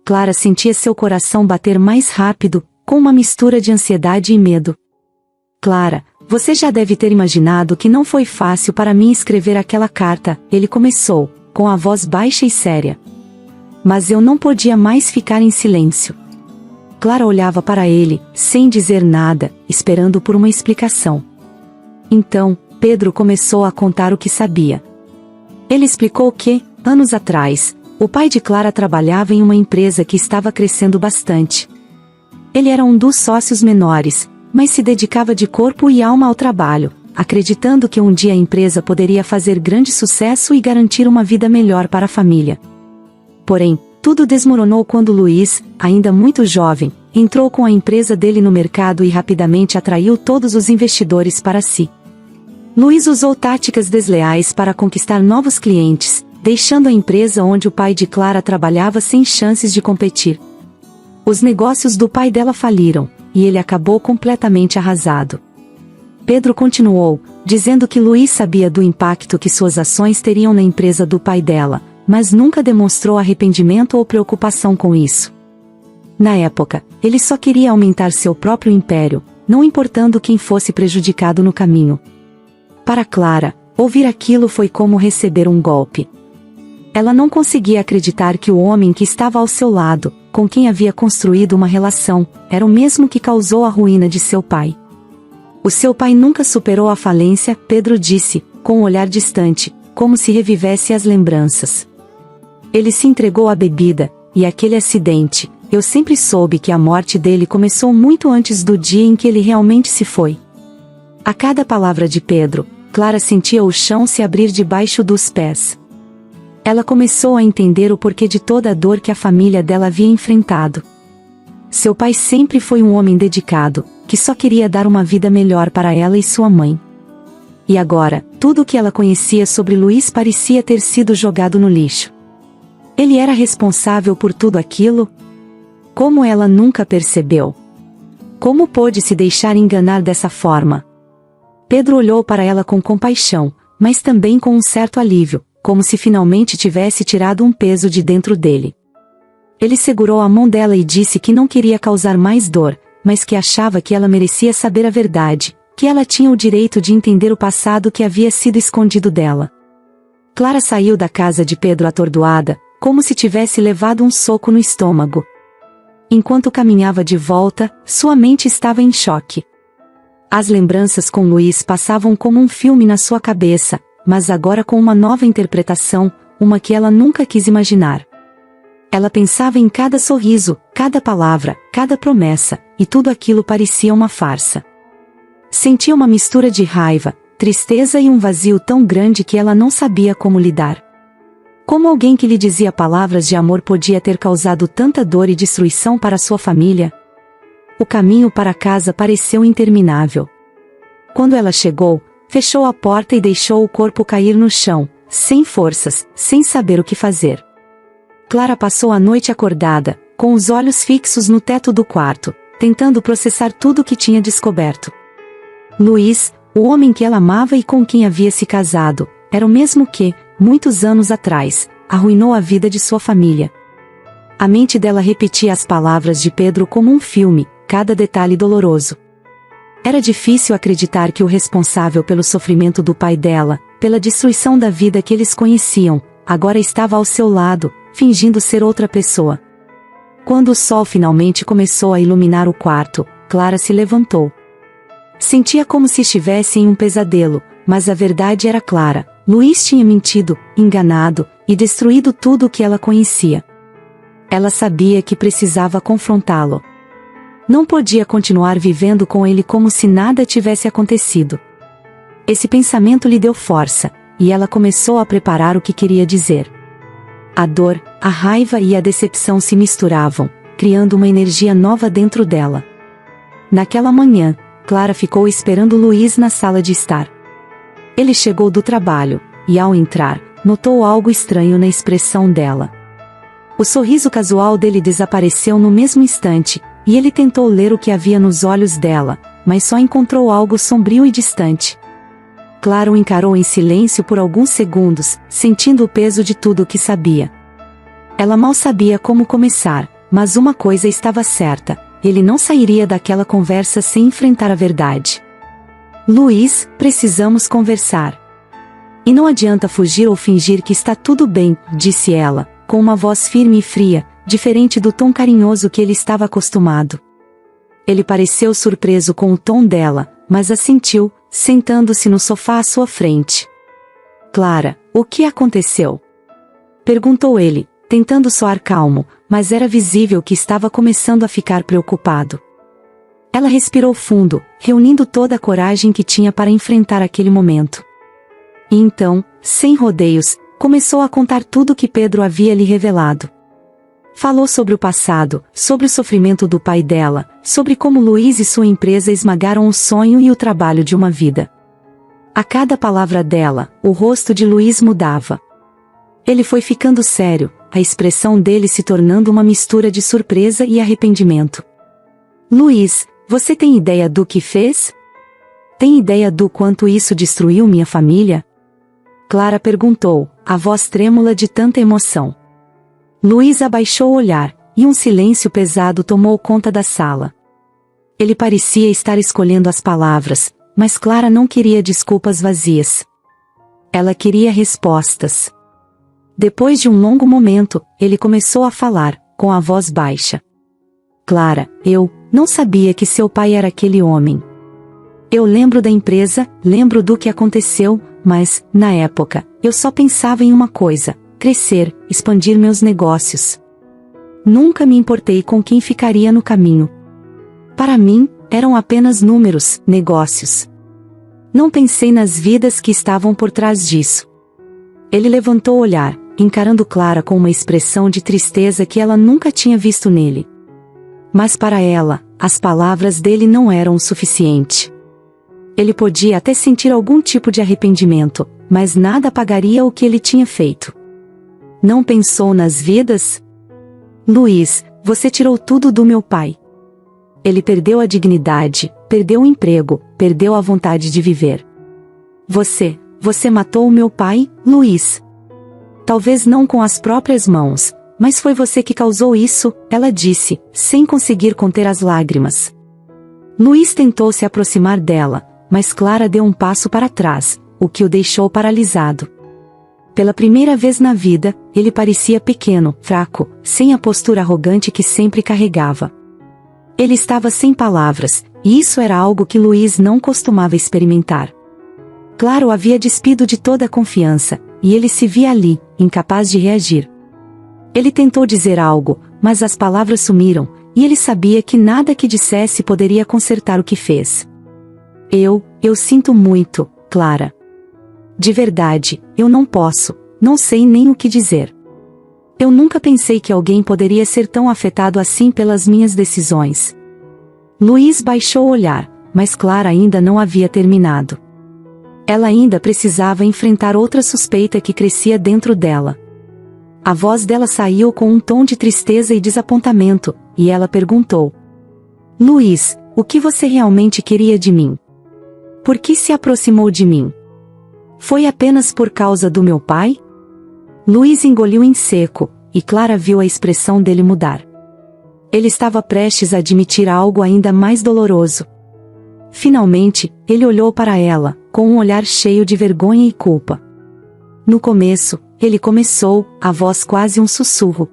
Clara sentia seu coração bater mais rápido, com uma mistura de ansiedade e medo. Clara, você já deve ter imaginado que não foi fácil para mim escrever aquela carta, ele começou, com a voz baixa e séria. Mas eu não podia mais ficar em silêncio. Clara olhava para ele, sem dizer nada, esperando por uma explicação. Então, Pedro começou a contar o que sabia. Ele explicou que, anos atrás, o pai de Clara trabalhava em uma empresa que estava crescendo bastante. Ele era um dos sócios menores, mas se dedicava de corpo e alma ao trabalho, acreditando que um dia a empresa poderia fazer grande sucesso e garantir uma vida melhor para a família. Porém, tudo desmoronou quando Luiz, ainda muito jovem, entrou com a empresa dele no mercado e rapidamente atraiu todos os investidores para si. Luiz usou táticas desleais para conquistar novos clientes, deixando a empresa onde o pai de Clara trabalhava sem chances de competir. Os negócios do pai dela faliram, e ele acabou completamente arrasado. Pedro continuou, dizendo que Luiz sabia do impacto que suas ações teriam na empresa do pai dela, mas nunca demonstrou arrependimento ou preocupação com isso. Na época, ele só queria aumentar seu próprio império, não importando quem fosse prejudicado no caminho. Para Clara, ouvir aquilo foi como receber um golpe. Ela não conseguia acreditar que o homem que estava ao seu lado, com quem havia construído uma relação, era o mesmo que causou a ruína de seu pai. O seu pai nunca superou a falência, Pedro disse, com um olhar distante, como se revivesse as lembranças. Ele se entregou à bebida, e aquele acidente, eu sempre soube que a morte dele começou muito antes do dia em que ele realmente se foi. A cada palavra de Pedro, Clara sentia o chão se abrir debaixo dos pés. Ela começou a entender o porquê de toda a dor que a família dela havia enfrentado. Seu pai sempre foi um homem dedicado, que só queria dar uma vida melhor para ela e sua mãe. E agora, tudo o que ela conhecia sobre Luiz parecia ter sido jogado no lixo. Ele era responsável por tudo aquilo? Como ela nunca percebeu? Como pôde se deixar enganar dessa forma? Pedro olhou para ela com compaixão, mas também com um certo alívio, como se finalmente tivesse tirado um peso de dentro dele. Ele segurou a mão dela e disse que não queria causar mais dor, mas que achava que ela merecia saber a verdade, que ela tinha o direito de entender o passado que havia sido escondido dela. Clara saiu da casa de Pedro atordoada, como se tivesse levado um soco no estômago. Enquanto caminhava de volta, sua mente estava em choque. As lembranças com Luiz passavam como um filme na sua cabeça, mas agora com uma nova interpretação, uma que ela nunca quis imaginar. Ela pensava em cada sorriso, cada palavra, cada promessa, e tudo aquilo parecia uma farsa. Sentia uma mistura de raiva, tristeza e um vazio tão grande que ela não sabia como lidar. Como alguém que lhe dizia palavras de amor podia ter causado tanta dor e destruição para sua família? O caminho para casa pareceu interminável. Quando ela chegou, fechou a porta e deixou o corpo cair no chão, sem forças, sem saber o que fazer. Clara passou a noite acordada, com os olhos fixos no teto do quarto, tentando processar tudo o que tinha descoberto. Luiz, o homem que ela amava e com quem havia se casado, era o mesmo que, muitos anos atrás, arruinou a vida de sua família. A mente dela repetia as palavras de Pedro como um filme, cada detalhe doloroso. Era difícil acreditar que o responsável pelo sofrimento do pai dela, pela destruição da vida que eles conheciam, agora estava ao seu lado, fingindo ser outra pessoa. Quando o sol finalmente começou a iluminar o quarto, Clara se levantou. Sentia como se estivesse em um pesadelo, mas a verdade era clara: Luiz tinha mentido, enganado, e destruído tudo o que ela conhecia. Ela sabia que precisava confrontá-lo. Não podia continuar vivendo com ele como se nada tivesse acontecido. Esse pensamento lhe deu força, e ela começou a preparar o que queria dizer. A dor, a raiva e a decepção se misturavam, criando uma energia nova dentro dela. Naquela manhã, Clara ficou esperando Luiz na sala de estar. Ele chegou do trabalho, e ao entrar, notou algo estranho na expressão dela. O sorriso casual dele desapareceu no mesmo instante, e ele tentou ler o que havia nos olhos dela, mas só encontrou algo sombrio e distante. Clara o encarou em silêncio por alguns segundos, sentindo o peso de tudo o que sabia. Ela mal sabia como começar, mas uma coisa estava certa: ele não sairia daquela conversa sem enfrentar a verdade. Luiz, precisamos conversar. E não adianta fugir ou fingir que está tudo bem, disse ela, com uma voz firme e fria, diferente do tom carinhoso que ele estava acostumado. Ele pareceu surpreso com o tom dela, mas assentiu, sentando-se no sofá à sua frente. Clara, o que aconteceu? Perguntou ele, tentando soar calmo, mas era visível que estava começando a ficar preocupado. Ela respirou fundo, reunindo toda a coragem que tinha para enfrentar aquele momento. E então, sem rodeios, começou a contar tudo o que Pedro havia lhe revelado. Falou sobre o passado, sobre o sofrimento do pai dela, sobre como Luiz e sua empresa esmagaram o sonho e o trabalho de uma vida. A cada palavra dela, o rosto de Luiz mudava. Ele foi ficando sério, a expressão dele se tornando uma mistura de surpresa e arrependimento. Luiz, você tem ideia do que fez? Tem ideia do quanto isso destruiu minha família? Clara perguntou, a voz trêmula de tanta emoção. Luiz abaixou o olhar, e um silêncio pesado tomou conta da sala. Ele parecia estar escolhendo as palavras, mas Clara não queria desculpas vazias. Ela queria respostas. Depois de um longo momento, ele começou a falar, com a voz baixa. Clara, eu não sabia que seu pai era aquele homem. Eu lembro da empresa, lembro do que aconteceu, mas, na época, eu só pensava em uma coisa: crescer, expandir meus negócios. Nunca me importei com quem ficaria no caminho. Para mim, eram apenas números, negócios. Não pensei nas vidas que estavam por trás disso. Ele levantou o olhar, encarando Clara com uma expressão de tristeza que ela nunca tinha visto nele. Mas para ela, as palavras dele não eram o suficiente. Ele podia até sentir algum tipo de arrependimento, mas nada apagaria o que ele tinha feito. Não pensou nas vidas? Luiz, você tirou tudo do meu pai. Ele perdeu a dignidade, perdeu o emprego, perdeu a vontade de viver. Você matou o meu pai, Luiz. Talvez não com as próprias mãos, mas foi você que causou isso, ela disse, sem conseguir conter as lágrimas. Luiz tentou se aproximar dela, mas Clara deu um passo para trás, o que o deixou paralisado. Pela primeira vez na vida, ele parecia pequeno, fraco, sem a postura arrogante que sempre carregava. Ele estava sem palavras, e isso era algo que Luiz não costumava experimentar. Clara o havia despido de toda a confiança, e ele se via ali, incapaz de reagir. Ele tentou dizer algo, mas as palavras sumiram, e ele sabia que nada que dissesse poderia consertar o que fez. Eu sinto muito, Clara. De verdade, eu não posso, não sei nem o que dizer. Eu nunca pensei que alguém poderia ser tão afetado assim pelas minhas decisões. Luiz baixou o olhar, mas Clara ainda não havia terminado. Ela ainda precisava enfrentar outra suspeita que crescia dentro dela. A voz dela saiu com um tom de tristeza e desapontamento, e ela perguntou: Luiz, o que você realmente queria de mim? Por que se aproximou de mim? Foi apenas por causa do meu pai? Luiz engoliu em seco, e Clara viu a expressão dele mudar. Ele estava prestes a admitir algo ainda mais doloroso. Finalmente, ele olhou para ela, com um olhar cheio de vergonha e culpa. No começo, ele começou, a voz quase um sussurro.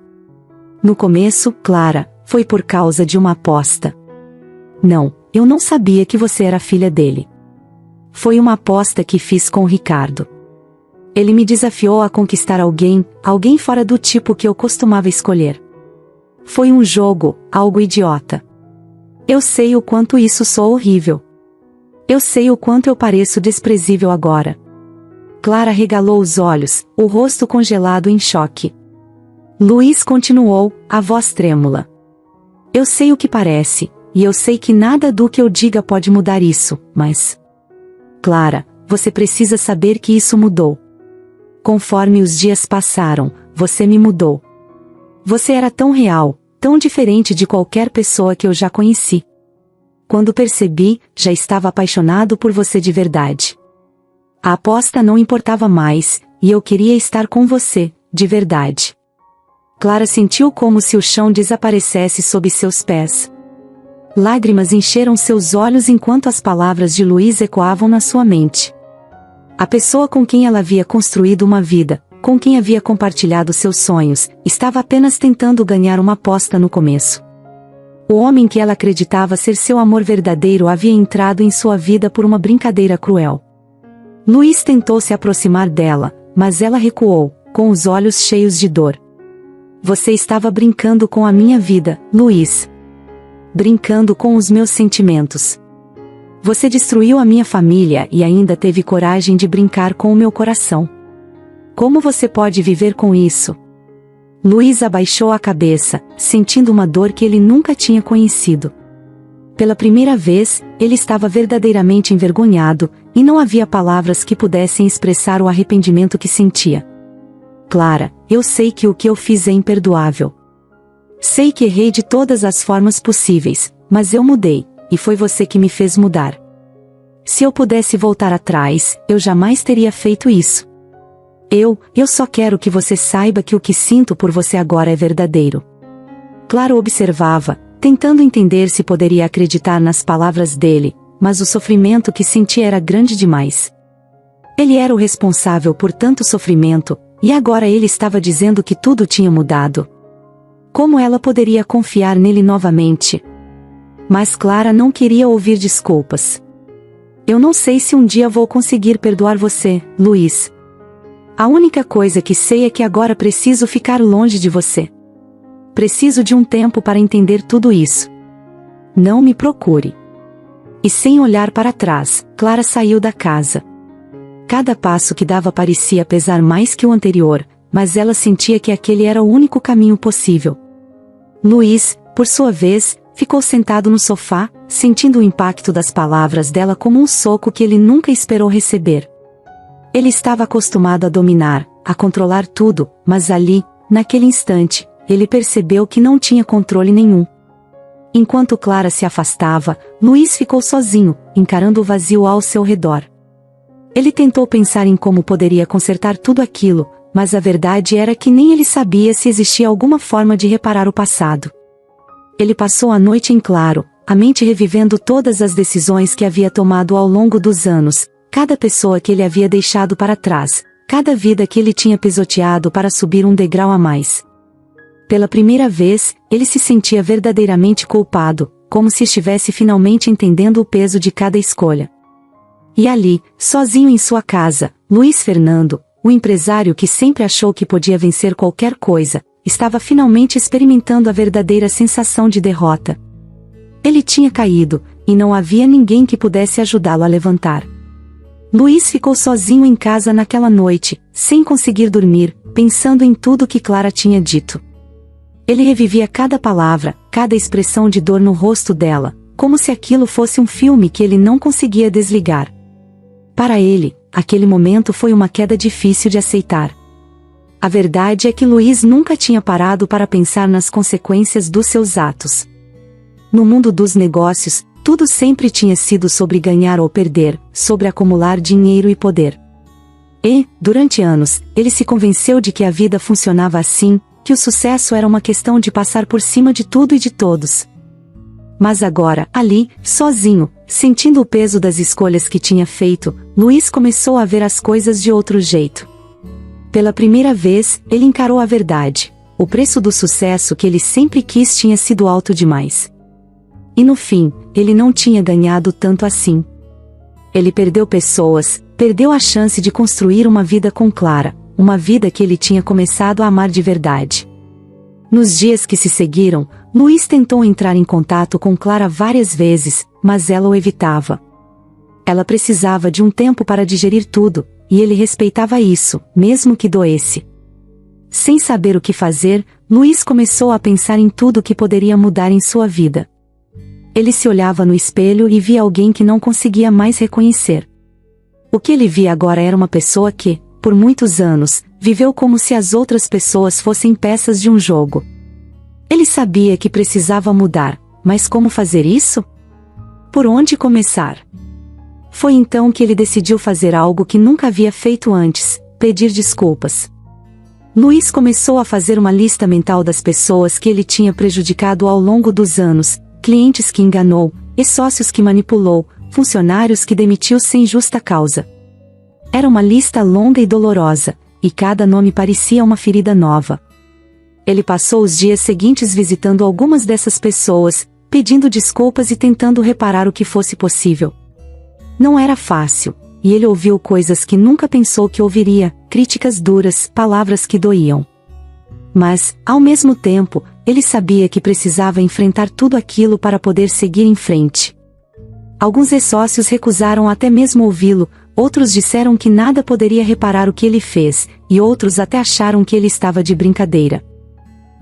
No começo, Clara, foi por causa de uma aposta. Não, eu não sabia que você era filha dele. Foi uma aposta que fiz com o Ricardo. Ele me desafiou a conquistar alguém fora do tipo que eu costumava escolher. Foi um jogo, algo idiota. Eu sei o quanto isso soa horrível. Eu sei o quanto eu pareço desprezível agora. Clara regalou os olhos, o rosto congelado em choque. Luiz continuou, a voz trêmula. Eu sei o que parece, e eu sei que nada do que eu diga pode mudar isso, mas... Clara, você precisa saber que isso mudou. Conforme os dias passaram, você me mudou. Você era tão real, tão diferente de qualquer pessoa que eu já conheci. Quando percebi, já estava apaixonado por você de verdade. A aposta não importava mais, e eu queria estar com você, de verdade. Clara sentiu como se o chão desaparecesse sob seus pés. Lágrimas encheram seus olhos enquanto as palavras de Luiz ecoavam na sua mente. A pessoa com quem ela havia construído uma vida, com quem havia compartilhado seus sonhos, estava apenas tentando ganhar uma aposta no começo. O homem que ela acreditava ser seu amor verdadeiro havia entrado em sua vida por uma brincadeira cruel. Luiz tentou se aproximar dela, mas ela recuou, com os olhos cheios de dor. Você estava brincando com a minha vida, Luiz. Brincando com os meus sentimentos. Você destruiu a minha família e ainda teve coragem de brincar com o meu coração. Como você pode viver com isso? Luiz abaixou a cabeça, sentindo uma dor que ele nunca tinha conhecido. Pela primeira vez, ele estava verdadeiramente envergonhado, e não havia palavras que pudessem expressar o arrependimento que sentia. Clara, eu sei que o que eu fiz é imperdoável. Sei que errei de todas as formas possíveis, mas eu mudei, e foi você que me fez mudar. Se eu pudesse voltar atrás, eu jamais teria feito isso. Eu só quero que você saiba que o que sinto por você agora é verdadeiro. Clara observava, tentando entender se poderia acreditar nas palavras dele, mas o sofrimento que sentia era grande demais. Ele era o responsável por tanto sofrimento, e agora ele estava dizendo que tudo tinha mudado. Como ela poderia confiar nele novamente? Mas Clara não queria ouvir desculpas. Eu não sei se um dia vou conseguir perdoar você, Luiz. A única coisa que sei é que agora preciso ficar longe de você. Preciso de um tempo para entender tudo isso. Não me procure. E sem olhar para trás, Clara saiu da casa. Cada passo que dava parecia pesar mais que o anterior, mas ela sentia que aquele era o único caminho possível. Luiz, por sua vez, ficou sentado no sofá, sentindo o impacto das palavras dela como um soco que ele nunca esperou receber. Ele estava acostumado a dominar, a controlar tudo, mas ali, naquele instante, ele percebeu que não tinha controle nenhum. Enquanto Clara se afastava, Luiz ficou sozinho, encarando o vazio ao seu redor. Ele tentou pensar em como poderia consertar tudo aquilo, mas a verdade era que nem ele sabia se existia alguma forma de reparar o passado. Ele passou a noite em claro, a mente revivendo todas as decisões que havia tomado ao longo dos anos, cada pessoa que ele havia deixado para trás, cada vida que ele tinha pisoteado para subir um degrau a mais. Pela primeira vez, ele se sentia verdadeiramente culpado, como se estivesse finalmente entendendo o peso de cada escolha. E ali, sozinho em sua casa, Luiz Fernando, o empresário que sempre achou que podia vencer qualquer coisa, estava finalmente experimentando a verdadeira sensação de derrota. Ele tinha caído, e não havia ninguém que pudesse ajudá-lo a levantar. Luiz ficou sozinho em casa naquela noite, sem conseguir dormir, pensando em tudo que Clara tinha dito. Ele revivia cada palavra, cada expressão de dor no rosto dela, como se aquilo fosse um filme que ele não conseguia desligar. Para ele, aquele momento foi uma queda difícil de aceitar. A verdade é que Luiz nunca tinha parado para pensar nas consequências dos seus atos. No mundo dos negócios, tudo sempre tinha sido sobre ganhar ou perder, sobre acumular dinheiro e poder. E, durante anos, ele se convenceu de que a vida funcionava assim, que o sucesso era uma questão de passar por cima de tudo e de todos. Mas agora, ali, sozinho, sentindo o peso das escolhas que tinha feito, Luiz começou a ver as coisas de outro jeito. Pela primeira vez, ele encarou a verdade. O preço do sucesso que ele sempre quis tinha sido alto demais. E no fim, ele não tinha ganhado tanto assim. Ele perdeu pessoas, perdeu a chance de construir uma vida com Clara, uma vida que ele tinha começado a amar de verdade. Nos dias que se seguiram, Luiz tentou entrar em contato com Clara várias vezes, mas ela o evitava. Ela precisava de um tempo para digerir tudo, e ele respeitava isso, mesmo que doesse. Sem saber o que fazer, Luiz começou a pensar em tudo que poderia mudar em sua vida. Ele se olhava no espelho e via alguém que não conseguia mais reconhecer. O que ele via agora era uma pessoa que, por muitos anos, viveu como se as outras pessoas fossem peças de um jogo. Ele sabia que precisava mudar, mas como fazer isso? Por onde começar? Foi então que ele decidiu fazer algo que nunca havia feito antes: pedir desculpas. Luiz começou a fazer uma lista mental das pessoas que ele tinha prejudicado ao longo dos anos, clientes que enganou, e sócios que manipulou, funcionários que demitiu sem justa causa. Era uma lista longa e dolorosa, e cada nome parecia uma ferida nova. Ele passou os dias seguintes visitando algumas dessas pessoas, pedindo desculpas e tentando reparar o que fosse possível. Não era fácil, e ele ouviu coisas que nunca pensou que ouviria, críticas duras, palavras que doíam. Mas, ao mesmo tempo, ele sabia que precisava enfrentar tudo aquilo para poder seguir em frente. Alguns ex-sócios recusaram até mesmo ouvi-lo, outros disseram que nada poderia reparar o que ele fez, e outros até acharam que ele estava de brincadeira.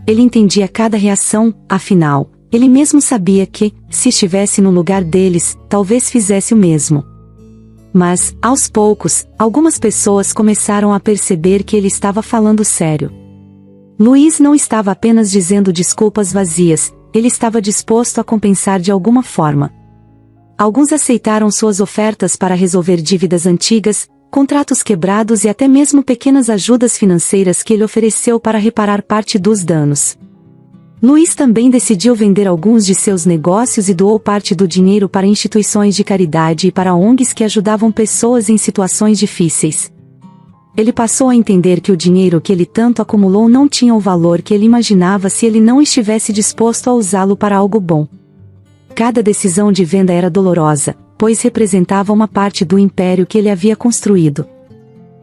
Ele entendia cada reação, afinal, ele mesmo sabia que, se estivesse no lugar deles, talvez fizesse o mesmo. Mas, aos poucos, algumas pessoas começaram a perceber que ele estava falando sério. Luiz não estava apenas dizendo desculpas vazias, ele estava disposto a compensar de alguma forma. Alguns aceitaram suas ofertas para resolver dívidas antigas, contratos quebrados e até mesmo pequenas ajudas financeiras que ele ofereceu para reparar parte dos danos. Luiz também decidiu vender alguns de seus negócios e doou parte do dinheiro para instituições de caridade e para ONGs que ajudavam pessoas em situações difíceis. Ele passou a entender que o dinheiro que ele tanto acumulou não tinha o valor que ele imaginava se ele não estivesse disposto a usá-lo para algo bom. Cada decisão de venda era dolorosa, pois representava uma parte do império que ele havia construído.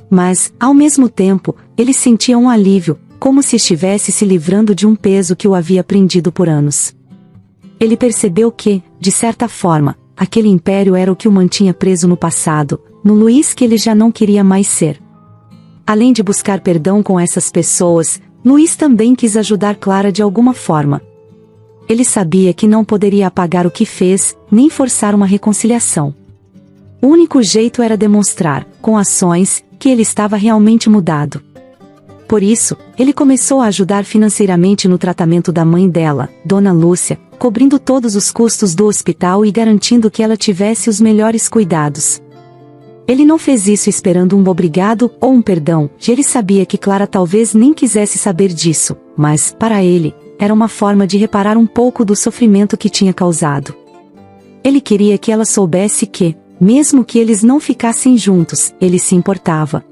Mas, ao mesmo tempo, ele sentia um alívio, como se estivesse se livrando de um peso que o havia prendido por anos. Ele percebeu que, de certa forma, aquele império era o que o mantinha preso no passado, no Luiz que ele já não queria mais ser. Além de buscar perdão com essas pessoas, Luiz também quis ajudar Clara de alguma forma. Ele sabia que não poderia apagar o que fez, nem forçar uma reconciliação. O único jeito era demonstrar, com ações, que ele estava realmente mudado. Por isso, ele começou a ajudar financeiramente no tratamento da mãe dela, Dona Lúcia, cobrindo todos os custos do hospital e garantindo que ela tivesse os melhores cuidados. Ele não fez isso esperando um obrigado ou um perdão, ele sabia que Clara talvez nem quisesse saber disso, mas, para ele, era uma forma de reparar um pouco do sofrimento que tinha causado. Ele queria que ela soubesse que, mesmo que eles não ficassem juntos, ele se importava.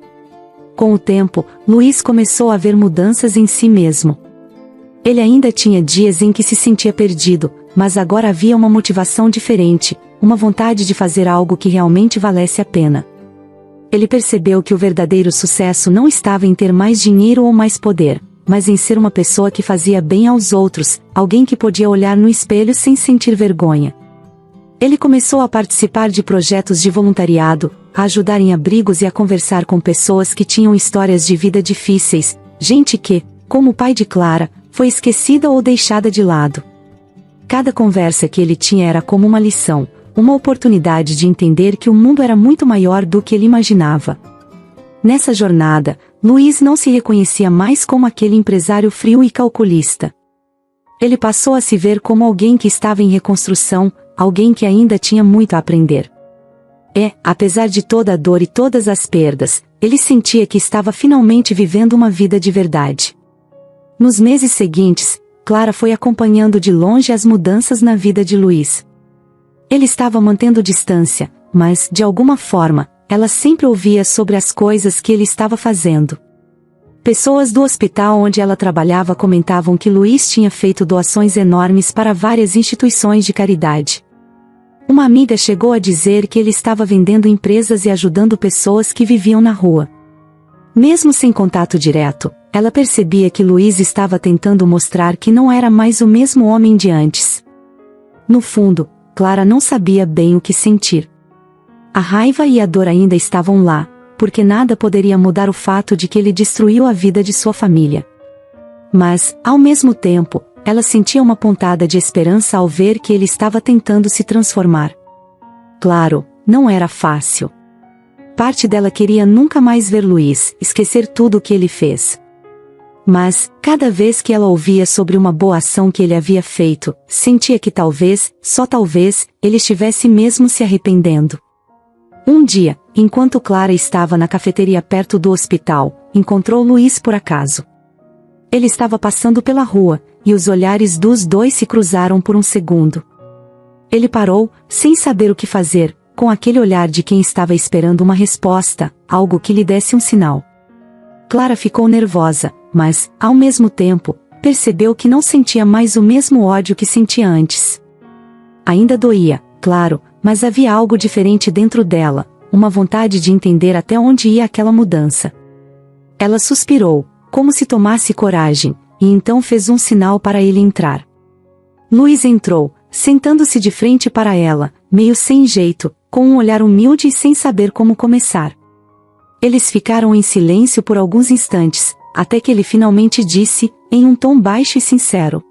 Com o tempo, Luiz começou a ver mudanças em si mesmo. Ele ainda tinha dias em que se sentia perdido, mas agora havia uma motivação diferente, uma vontade de fazer algo que realmente valesse a pena. Ele percebeu que o verdadeiro sucesso não estava em ter mais dinheiro ou mais poder, mas em ser uma pessoa que fazia bem aos outros, alguém que podia olhar no espelho sem sentir vergonha. Ele começou a participar de projetos de voluntariado, a ajudar em abrigos e a conversar com pessoas que tinham histórias de vida difíceis, gente que, como o pai de Clara, foi esquecida ou deixada de lado. Cada conversa que ele tinha era como uma lição, uma oportunidade de entender que o mundo era muito maior do que ele imaginava. Nessa jornada, Luiz não se reconhecia mais como aquele empresário frio e calculista. Ele passou a se ver como alguém que estava em reconstrução, alguém que ainda tinha muito a aprender. Apesar de toda a dor e todas as perdas, ele sentia que estava finalmente vivendo uma vida de verdade. Nos meses seguintes, Clara foi acompanhando de longe as mudanças na vida de Luiz. Ele estava mantendo distância, mas, de alguma forma, ela sempre ouvia sobre as coisas que ele estava fazendo. Pessoas do hospital onde ela trabalhava comentavam que Luiz tinha feito doações enormes para várias instituições de caridade. Uma amiga chegou a dizer que ele estava vendendo empresas e ajudando pessoas que viviam na rua. Mesmo sem contato direto, ela percebia que Luiz estava tentando mostrar que não era mais o mesmo homem de antes. No fundo, Clara não sabia bem o que sentir. A raiva e a dor ainda estavam lá, porque nada poderia mudar o fato de que ele destruiu a vida de sua família. Mas, ao mesmo tempo, ela sentia uma pontada de esperança ao ver que ele estava tentando se transformar. Claro, não era fácil. Parte dela queria nunca mais ver Luiz, esquecer tudo o que ele fez. Mas, cada vez que ela ouvia sobre uma boa ação que ele havia feito, sentia que talvez, só talvez, ele estivesse mesmo se arrependendo. Um dia, enquanto Clara estava na cafeteria perto do hospital, encontrou Luiz por acaso. Ele estava passando pela rua, e os olhares dos dois se cruzaram por um segundo. Ele parou, sem saber o que fazer, com aquele olhar de quem estava esperando uma resposta, algo que lhe desse um sinal. Clara ficou nervosa, mas, ao mesmo tempo, percebeu que não sentia mais o mesmo ódio que sentia antes. Ainda doía, claro, mas havia algo diferente dentro dela, uma vontade de entender até onde ia aquela mudança. Ela suspirou, como se tomasse coragem, e então fez um sinal para ele entrar. Luiz entrou, sentando-se de frente para ela, meio sem jeito, com um olhar humilde e sem saber como começar. Eles ficaram em silêncio por alguns instantes, até que ele finalmente disse, em um tom baixo e sincero: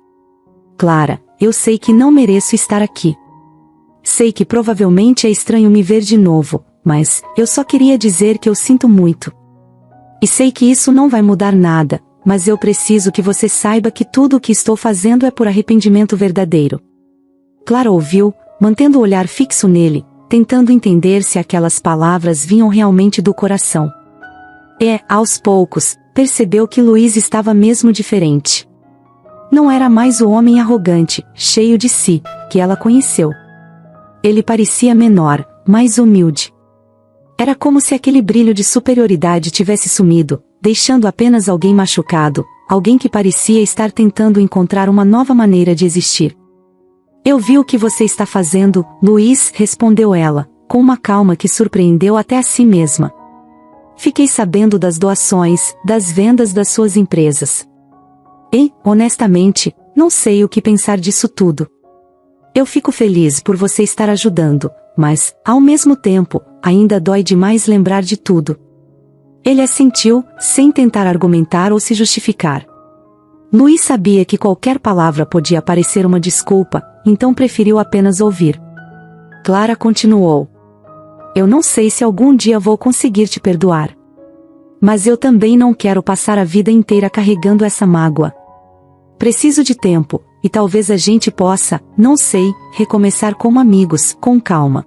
Clara, eu sei que não mereço estar aqui. Sei que provavelmente é estranho me ver de novo, mas eu só queria dizer que eu sinto muito. E sei que isso não vai mudar nada, mas eu preciso que você saiba que tudo o que estou fazendo é por arrependimento verdadeiro. Clara ouviu, mantendo o olhar fixo nele, tentando entender se aquelas palavras vinham realmente do coração. Aos poucos, percebeu que Luiz estava mesmo diferente. Não era mais o homem arrogante, cheio de si, que ela conheceu. Ele parecia menor, mais humilde. Era como se aquele brilho de superioridade tivesse sumido, deixando apenas alguém machucado, alguém que parecia estar tentando encontrar uma nova maneira de existir. Eu vi o que você está fazendo, Luiz, respondeu ela, com uma calma que surpreendeu até a si mesma. Fiquei sabendo das doações, das vendas das suas empresas. E, honestamente, não sei o que pensar disso tudo. Eu fico feliz por você estar ajudando, mas, ao mesmo tempo, ainda dói demais lembrar de tudo. Ele assentiu, sem tentar argumentar ou se justificar. Luiz sabia que qualquer palavra podia parecer uma desculpa, então preferiu apenas ouvir. Clara continuou: Eu não sei se algum dia vou conseguir te perdoar. Mas eu também não quero passar a vida inteira carregando essa mágoa. Preciso de tempo, e talvez a gente possa, não sei, recomeçar como amigos, com calma.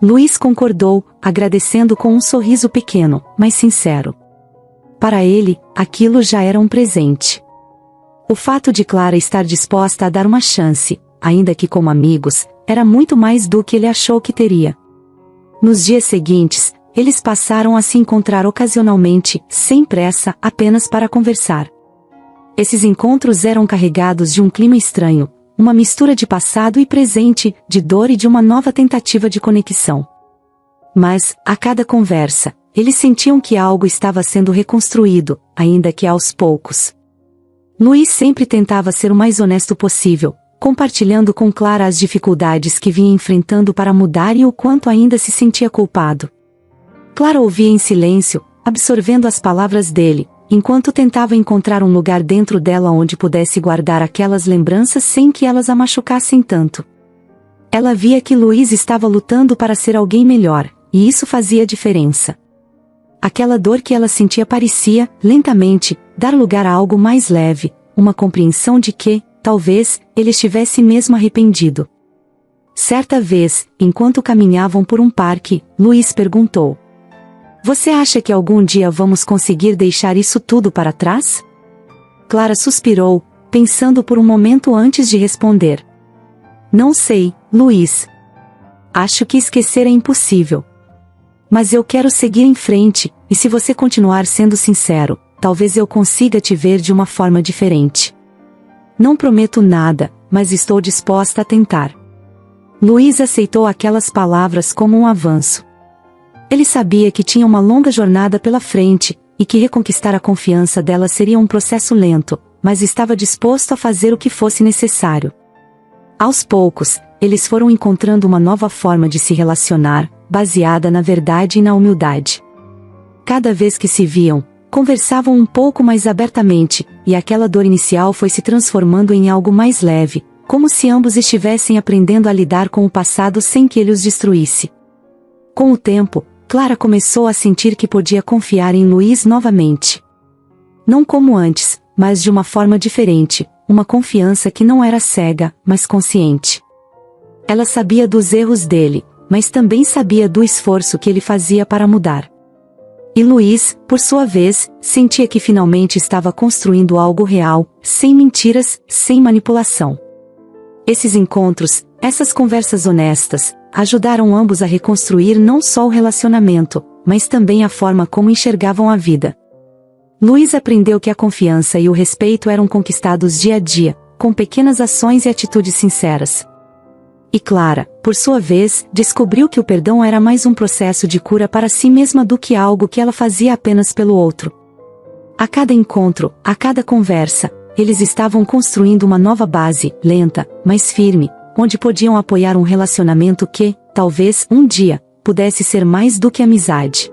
Luiz concordou, agradecendo com um sorriso pequeno, mas sincero. Para ele, aquilo já era um presente. O fato de Clara estar disposta a dar uma chance, ainda que como amigos, era muito mais do que ele achou que teria. Nos dias seguintes, eles passaram a se encontrar ocasionalmente, sem pressa, apenas para conversar. Esses encontros eram carregados de um clima estranho, uma mistura de passado e presente, de dor e de uma nova tentativa de conexão. Mas, a cada conversa, eles sentiam que algo estava sendo reconstruído, ainda que aos poucos. Luiz sempre tentava ser o mais honesto possível, compartilhando com Clara as dificuldades que vinha enfrentando para mudar e o quanto ainda se sentia culpado. Clara ouvia em silêncio, absorvendo as palavras dele, enquanto tentava encontrar um lugar dentro dela onde pudesse guardar aquelas lembranças sem que elas a machucassem tanto. Ela via que Luiz estava lutando para ser alguém melhor, e isso fazia diferença. Aquela dor que ela sentia parecia, lentamente, dar lugar a algo mais leve, uma compreensão de que, talvez, ele estivesse mesmo arrependido. Certa vez, enquanto caminhavam por um parque, Luiz perguntou: "Você acha que algum dia vamos conseguir deixar isso tudo para trás?" Clara suspirou, pensando por um momento antes de responder. "Não sei, Luiz. Acho que esquecer é impossível. Mas eu quero seguir em frente, e se você continuar sendo sincero, talvez eu consiga te ver de uma forma diferente. Não prometo nada, mas estou disposta a tentar." Luiz aceitou aquelas palavras como um avanço. Ele sabia que tinha uma longa jornada pela frente, e que reconquistar a confiança dela seria um processo lento, mas estava disposto a fazer o que fosse necessário. Aos poucos, eles foram encontrando uma nova forma de se relacionar, baseada na verdade e na humildade. Cada vez que se viam, conversavam um pouco mais abertamente, e aquela dor inicial foi se transformando em algo mais leve, como se ambos estivessem aprendendo a lidar com o passado sem que ele os destruísse. Com o tempo, Clara começou a sentir que podia confiar em Luiz novamente. Não como antes, mas de uma forma diferente, uma confiança que não era cega, mas consciente. Ela sabia dos erros dele, mas também sabia do esforço que ele fazia para mudar. E Luiz, por sua vez, sentia que finalmente estava construindo algo real, sem mentiras, sem manipulação. Esses encontros, essas conversas honestas, ajudaram ambos a reconstruir não só o relacionamento, mas também a forma como enxergavam a vida. Luiz aprendeu que a confiança e o respeito eram conquistados dia a dia, com pequenas ações e atitudes sinceras. E Clara, por sua vez, descobriu que o perdão era mais um processo de cura para si mesma do que algo que ela fazia apenas pelo outro. A cada encontro, a cada conversa, eles estavam construindo uma nova base, lenta, mas firme, onde podiam apoiar um relacionamento que, talvez, um dia, pudesse ser mais do que amizade.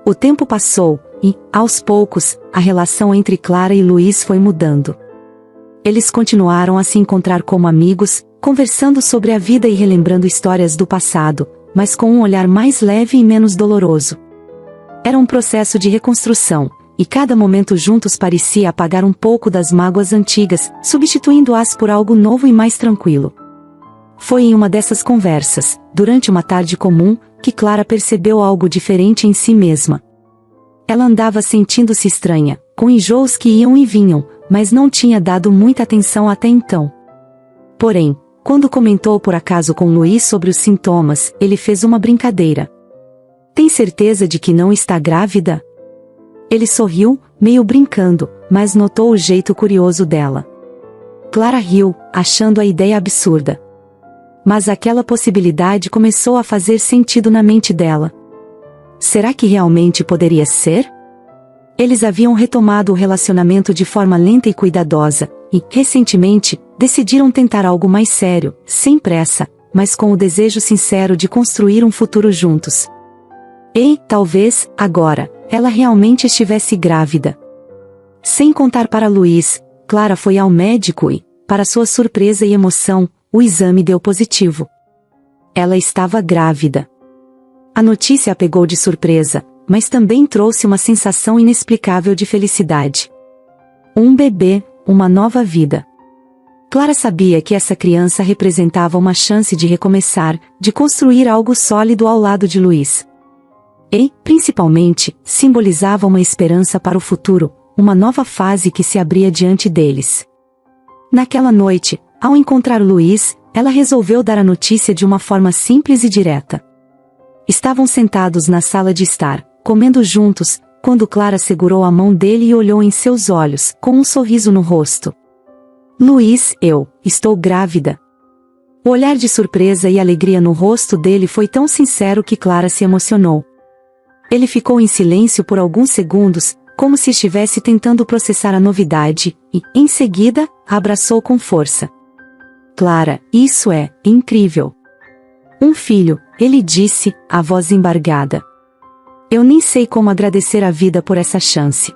O tempo passou, e, aos poucos, a relação entre Clara e Luiz foi mudando. Eles continuaram a se encontrar como amigos, conversando sobre a vida e relembrando histórias do passado, mas com um olhar mais leve e menos doloroso. Era um processo de reconstrução, e cada momento juntos parecia apagar um pouco das mágoas antigas, substituindo-as por algo novo e mais tranquilo. Foi em uma dessas conversas, durante uma tarde comum, que Clara percebeu algo diferente em si mesma. Ela andava sentindo-se estranha, com enjoos que iam e vinham, mas não tinha dado muita atenção até então. Porém, quando comentou por acaso com Luiz sobre os sintomas, ele fez uma brincadeira. "Tem certeza de que não está grávida?" Ele sorriu, meio brincando, mas notou o jeito curioso dela. Clara riu, achando a ideia absurda. Mas aquela possibilidade começou a fazer sentido na mente dela. Será que realmente poderia ser? Eles haviam retomado o relacionamento de forma lenta e cuidadosa, e, recentemente, decidiram tentar algo mais sério, sem pressa, mas com o desejo sincero de construir um futuro juntos. E, talvez, agora, ela realmente estivesse grávida. Sem contar para Luiz, Clara foi ao médico e, para sua surpresa e emoção, o exame deu positivo. Ela estava grávida. A notícia a pegou de surpresa, mas também trouxe uma sensação inexplicável de felicidade. Um bebê, uma nova vida. Clara sabia que essa criança representava uma chance de recomeçar, de construir algo sólido ao lado de Luiz. E, principalmente, simbolizava uma esperança para o futuro, uma nova fase que se abria diante deles. Naquela noite, ao encontrar Luiz, ela resolveu dar a notícia de uma forma simples e direta. Estavam sentados na sala de estar, comendo juntos, quando Clara segurou a mão dele e olhou em seus olhos, com um sorriso no rosto. "Luiz, eu estou grávida." O olhar de surpresa e alegria no rosto dele foi tão sincero que Clara se emocionou. Ele ficou em silêncio por alguns segundos, como se estivesse tentando processar a novidade, e, em seguida, a abraçou com força. "Clara, isso é incrível." "Um filho," ele disse, a voz embargada. "Eu nem sei como agradecer a vida por essa chance."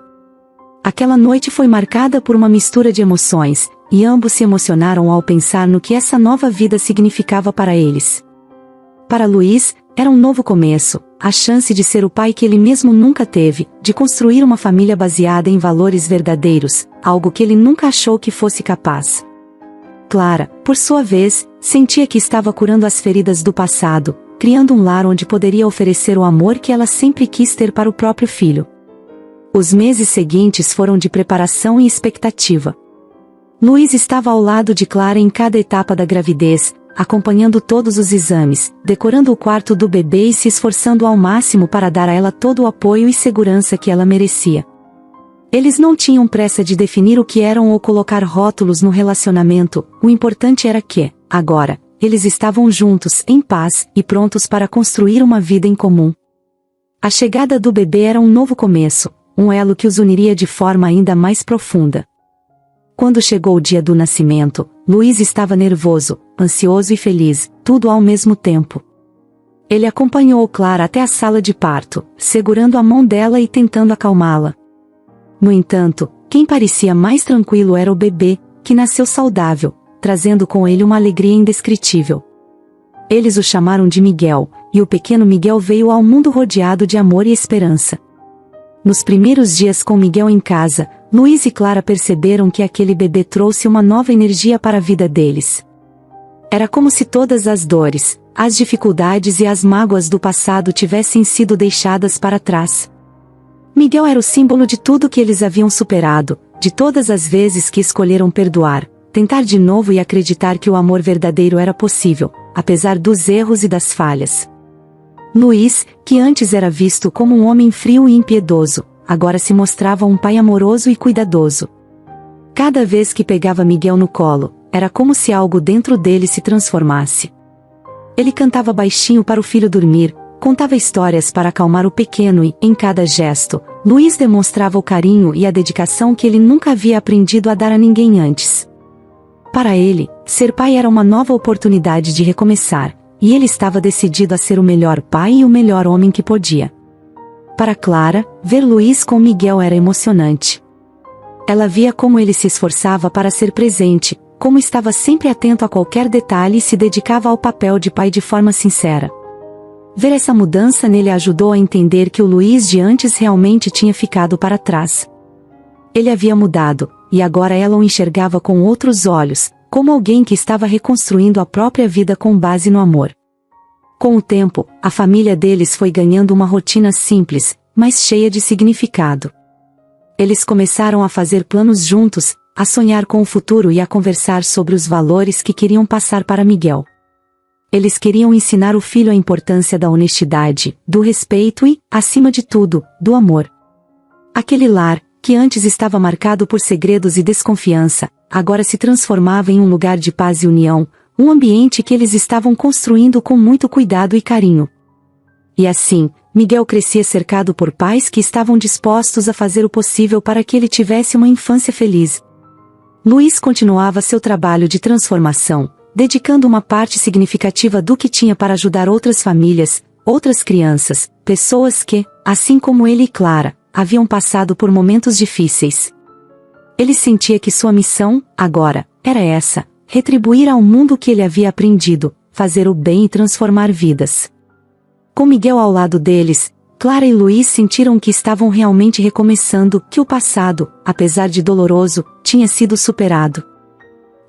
Aquela noite foi marcada por uma mistura de emoções, e ambos se emocionaram ao pensar no que essa nova vida significava para eles. Para Luiz, era um novo começo, a chance de ser o pai que ele mesmo nunca teve, de construir uma família baseada em valores verdadeiros, algo que ele nunca achou que fosse capaz. Clara, por sua vez, sentia que estava curando as feridas do passado, criando um lar onde poderia oferecer o amor que ela sempre quis ter para o próprio filho. Os meses seguintes foram de preparação e expectativa. Luiz estava ao lado de Clara em cada etapa da gravidez, acompanhando todos os exames, decorando o quarto do bebê e se esforçando ao máximo para dar a ela todo o apoio e segurança que ela merecia. Eles não tinham pressa de definir o que eram ou colocar rótulos no relacionamento, o importante era que, agora, eles estavam juntos, em paz, e prontos para construir uma vida em comum. A chegada do bebê era um novo começo, um elo que os uniria de forma ainda mais profunda. Quando chegou o dia do nascimento, Luiz estava nervoso, ansioso e feliz, tudo ao mesmo tempo. Ele acompanhou Clara até a sala de parto, segurando a mão dela e tentando acalmá-la. No entanto, quem parecia mais tranquilo era o bebê, que nasceu saudável, trazendo com ele uma alegria indescritível. Eles o chamaram de Miguel, e o pequeno Miguel veio ao mundo rodeado de amor e esperança. Nos primeiros dias com Miguel em casa, Luiz e Clara perceberam que aquele bebê trouxe uma nova energia para a vida deles. Era como se todas as dores, as dificuldades e as mágoas do passado tivessem sido deixadas para trás. Miguel era o símbolo de tudo que eles haviam superado, de todas as vezes que escolheram perdoar, tentar de novo e acreditar que o amor verdadeiro era possível, apesar dos erros e das falhas. Luiz, que antes era visto como um homem frio e impiedoso, agora se mostrava um pai amoroso e cuidadoso. Cada vez que pegava Miguel no colo, era como se algo dentro dele se transformasse. Ele cantava baixinho para o filho dormir, contava histórias para acalmar o pequeno e, em cada gesto, Luiz demonstrava o carinho e a dedicação que ele nunca havia aprendido a dar a ninguém antes. Para ele, ser pai era uma nova oportunidade de recomeçar, e ele estava decidido a ser o melhor pai e o melhor homem que podia. Para Clara, ver Luiz com Miguel era emocionante. Ela via como ele se esforçava para ser presente, como estava sempre atento a qualquer detalhe e se dedicava ao papel de pai de forma sincera. Ver essa mudança nele ajudou a entender que o Luiz de antes realmente tinha ficado para trás. Ele havia mudado, e agora ela o enxergava com outros olhos, como alguém que estava reconstruindo a própria vida com base no amor. Com o tempo, a família deles foi ganhando uma rotina simples, mas cheia de significado. Eles começaram a fazer planos juntos, a sonhar com o futuro e a conversar sobre os valores que queriam passar para Miguel. Eles queriam ensinar o filho a importância da honestidade, do respeito e, acima de tudo, do amor. Aquele lar, que antes estava marcado por segredos e desconfiança, agora se transformava em um lugar de paz e união, um ambiente que eles estavam construindo com muito cuidado e carinho. E assim, Miguel crescia cercado por pais que estavam dispostos a fazer o possível para que ele tivesse uma infância feliz. Luiz continuava seu trabalho de transformação, dedicando uma parte significativa do que tinha para ajudar outras famílias, outras crianças, pessoas que, assim como ele e Clara, haviam passado por momentos difíceis. Ele sentia que sua missão, agora, era essa: retribuir ao mundo o que ele havia aprendido, fazer o bem e transformar vidas. Com Miguel ao lado deles, Clara e Luiz sentiram que estavam realmente recomeçando, que o passado, apesar de doloroso, tinha sido superado.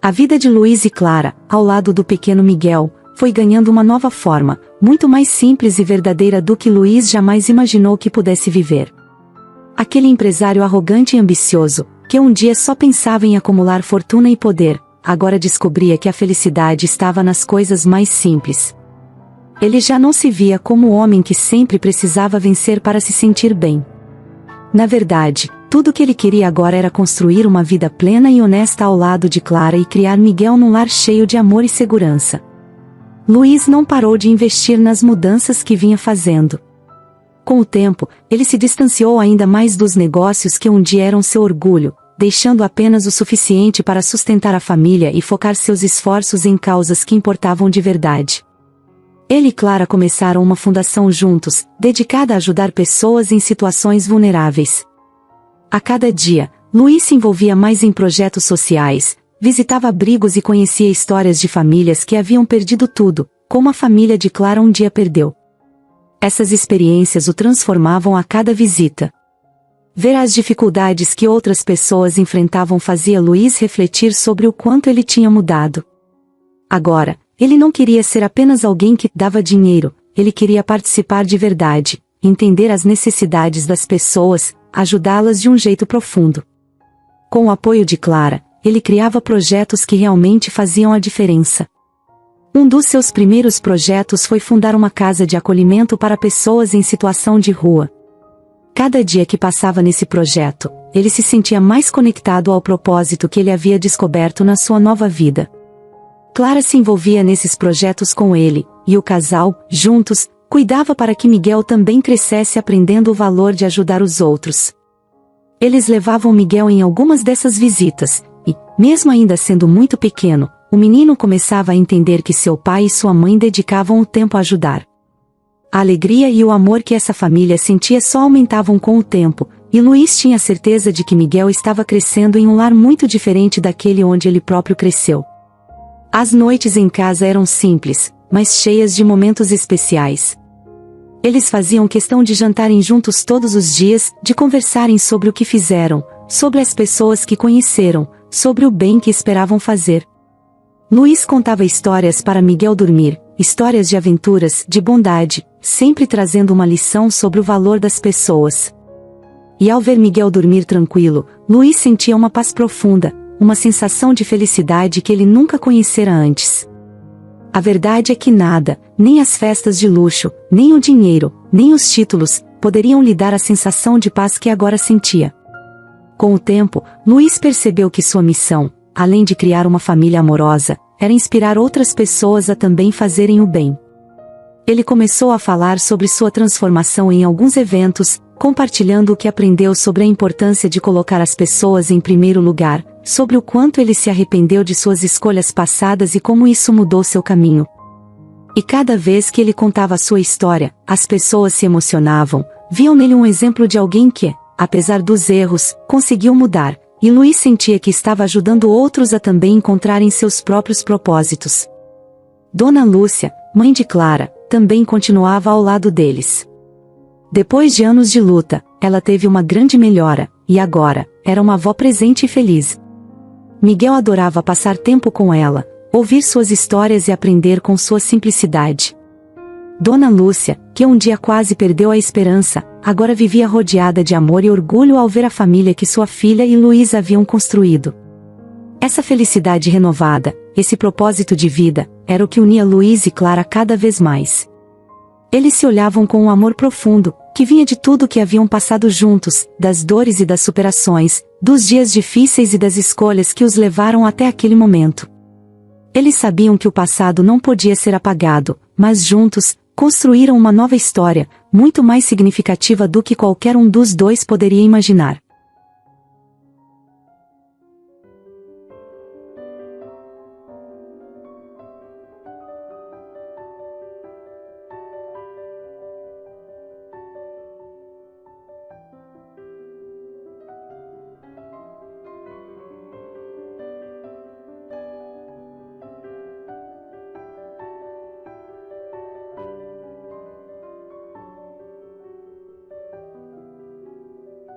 A vida de Luiz e Clara, ao lado do pequeno Miguel, foi ganhando uma nova forma, muito mais simples e verdadeira do que Luiz jamais imaginou que pudesse viver. Aquele empresário arrogante e ambicioso, que um dia só pensava em acumular fortuna e poder, agora descobria que a felicidade estava nas coisas mais simples. Ele já não se via como o homem que sempre precisava vencer para se sentir bem. Na verdade, tudo o que ele queria agora era construir uma vida plena e honesta ao lado de Clara e criar Miguel num lar cheio de amor e segurança. Luiz não parou de investir nas mudanças que vinha fazendo. Com o tempo, ele se distanciou ainda mais dos negócios que um dia eram seu orgulho, deixando apenas o suficiente para sustentar a família e focar seus esforços em causas que importavam de verdade. Ele e Clara começaram uma fundação juntos, dedicada a ajudar pessoas em situações vulneráveis. A cada dia, Luiz se envolvia mais em projetos sociais, visitava abrigos e conhecia histórias de famílias que haviam perdido tudo, como a família de Clara um dia perdeu. Essas experiências o transformavam a cada visita. Ver as dificuldades que outras pessoas enfrentavam fazia Luiz refletir sobre o quanto ele tinha mudado. Agora, ele não queria ser apenas alguém que dava dinheiro, ele queria participar de verdade, entender as necessidades das pessoas, ajudá-las de um jeito profundo. Com o apoio de Clara, ele criava projetos que realmente faziam a diferença. Um dos seus primeiros projetos foi fundar uma casa de acolhimento para pessoas em situação de rua. Cada dia que passava nesse projeto, ele se sentia mais conectado ao propósito que ele havia descoberto na sua nova vida. Clara se envolvia nesses projetos com ele, e o casal, juntos, cuidava para que Miguel também crescesse aprendendo o valor de ajudar os outros. Eles levavam Miguel em algumas dessas visitas, e, mesmo ainda sendo muito pequeno, o menino começava a entender que seu pai e sua mãe dedicavam o tempo a ajudar. A alegria e o amor que essa família sentia só aumentavam com o tempo, e Luiz tinha certeza de que Miguel estava crescendo em um lar muito diferente daquele onde ele próprio cresceu. As noites em casa eram simples, mas cheias de momentos especiais. Eles faziam questão de jantarem juntos todos os dias, de conversarem sobre o que fizeram, sobre as pessoas que conheceram, sobre o bem que esperavam fazer. Luiz contava histórias para Miguel dormir, histórias de aventuras, de bondade, sempre trazendo uma lição sobre o valor das pessoas. E ao ver Miguel dormir tranquilo, Luiz sentia uma paz profunda, uma sensação de felicidade que ele nunca conhecera antes. A verdade é que nada, nem as festas de luxo, nem o dinheiro, nem os títulos, poderiam lhe dar a sensação de paz que agora sentia. Com o tempo, Luiz percebeu que sua missão, além de criar uma família amorosa, era inspirar outras pessoas a também fazerem o bem. Ele começou a falar sobre sua transformação em alguns eventos, compartilhando o que aprendeu sobre a importância de colocar as pessoas em primeiro lugar, sobre o quanto ele se arrependeu de suas escolhas passadas e como isso mudou seu caminho. E cada vez que ele contava sua história, as pessoas se emocionavam, viam nele um exemplo de alguém que, apesar dos erros, conseguiu mudar, e Luiz sentia que estava ajudando outros a também encontrarem seus próprios propósitos. Dona Lúcia, mãe de Clara, também continuava ao lado deles. Depois de anos de luta, ela teve uma grande melhora, e agora, era uma avó presente e feliz. Miguel adorava passar tempo com ela, ouvir suas histórias e aprender com sua simplicidade. Dona Lúcia, que um dia quase perdeu a esperança, agora vivia rodeada de amor e orgulho ao ver a família que sua filha e Luiz haviam construído. Essa felicidade renovada, esse propósito de vida, era o que unia Luiz e Clara cada vez mais. Eles se olhavam com um amor profundo, que vinha de tudo que haviam passado juntos, das dores e das superações, dos dias difíceis e das escolhas que os levaram até aquele momento. Eles sabiam que o passado não podia ser apagado, mas juntos, construíram uma nova história, muito mais significativa do que qualquer um dos dois poderia imaginar.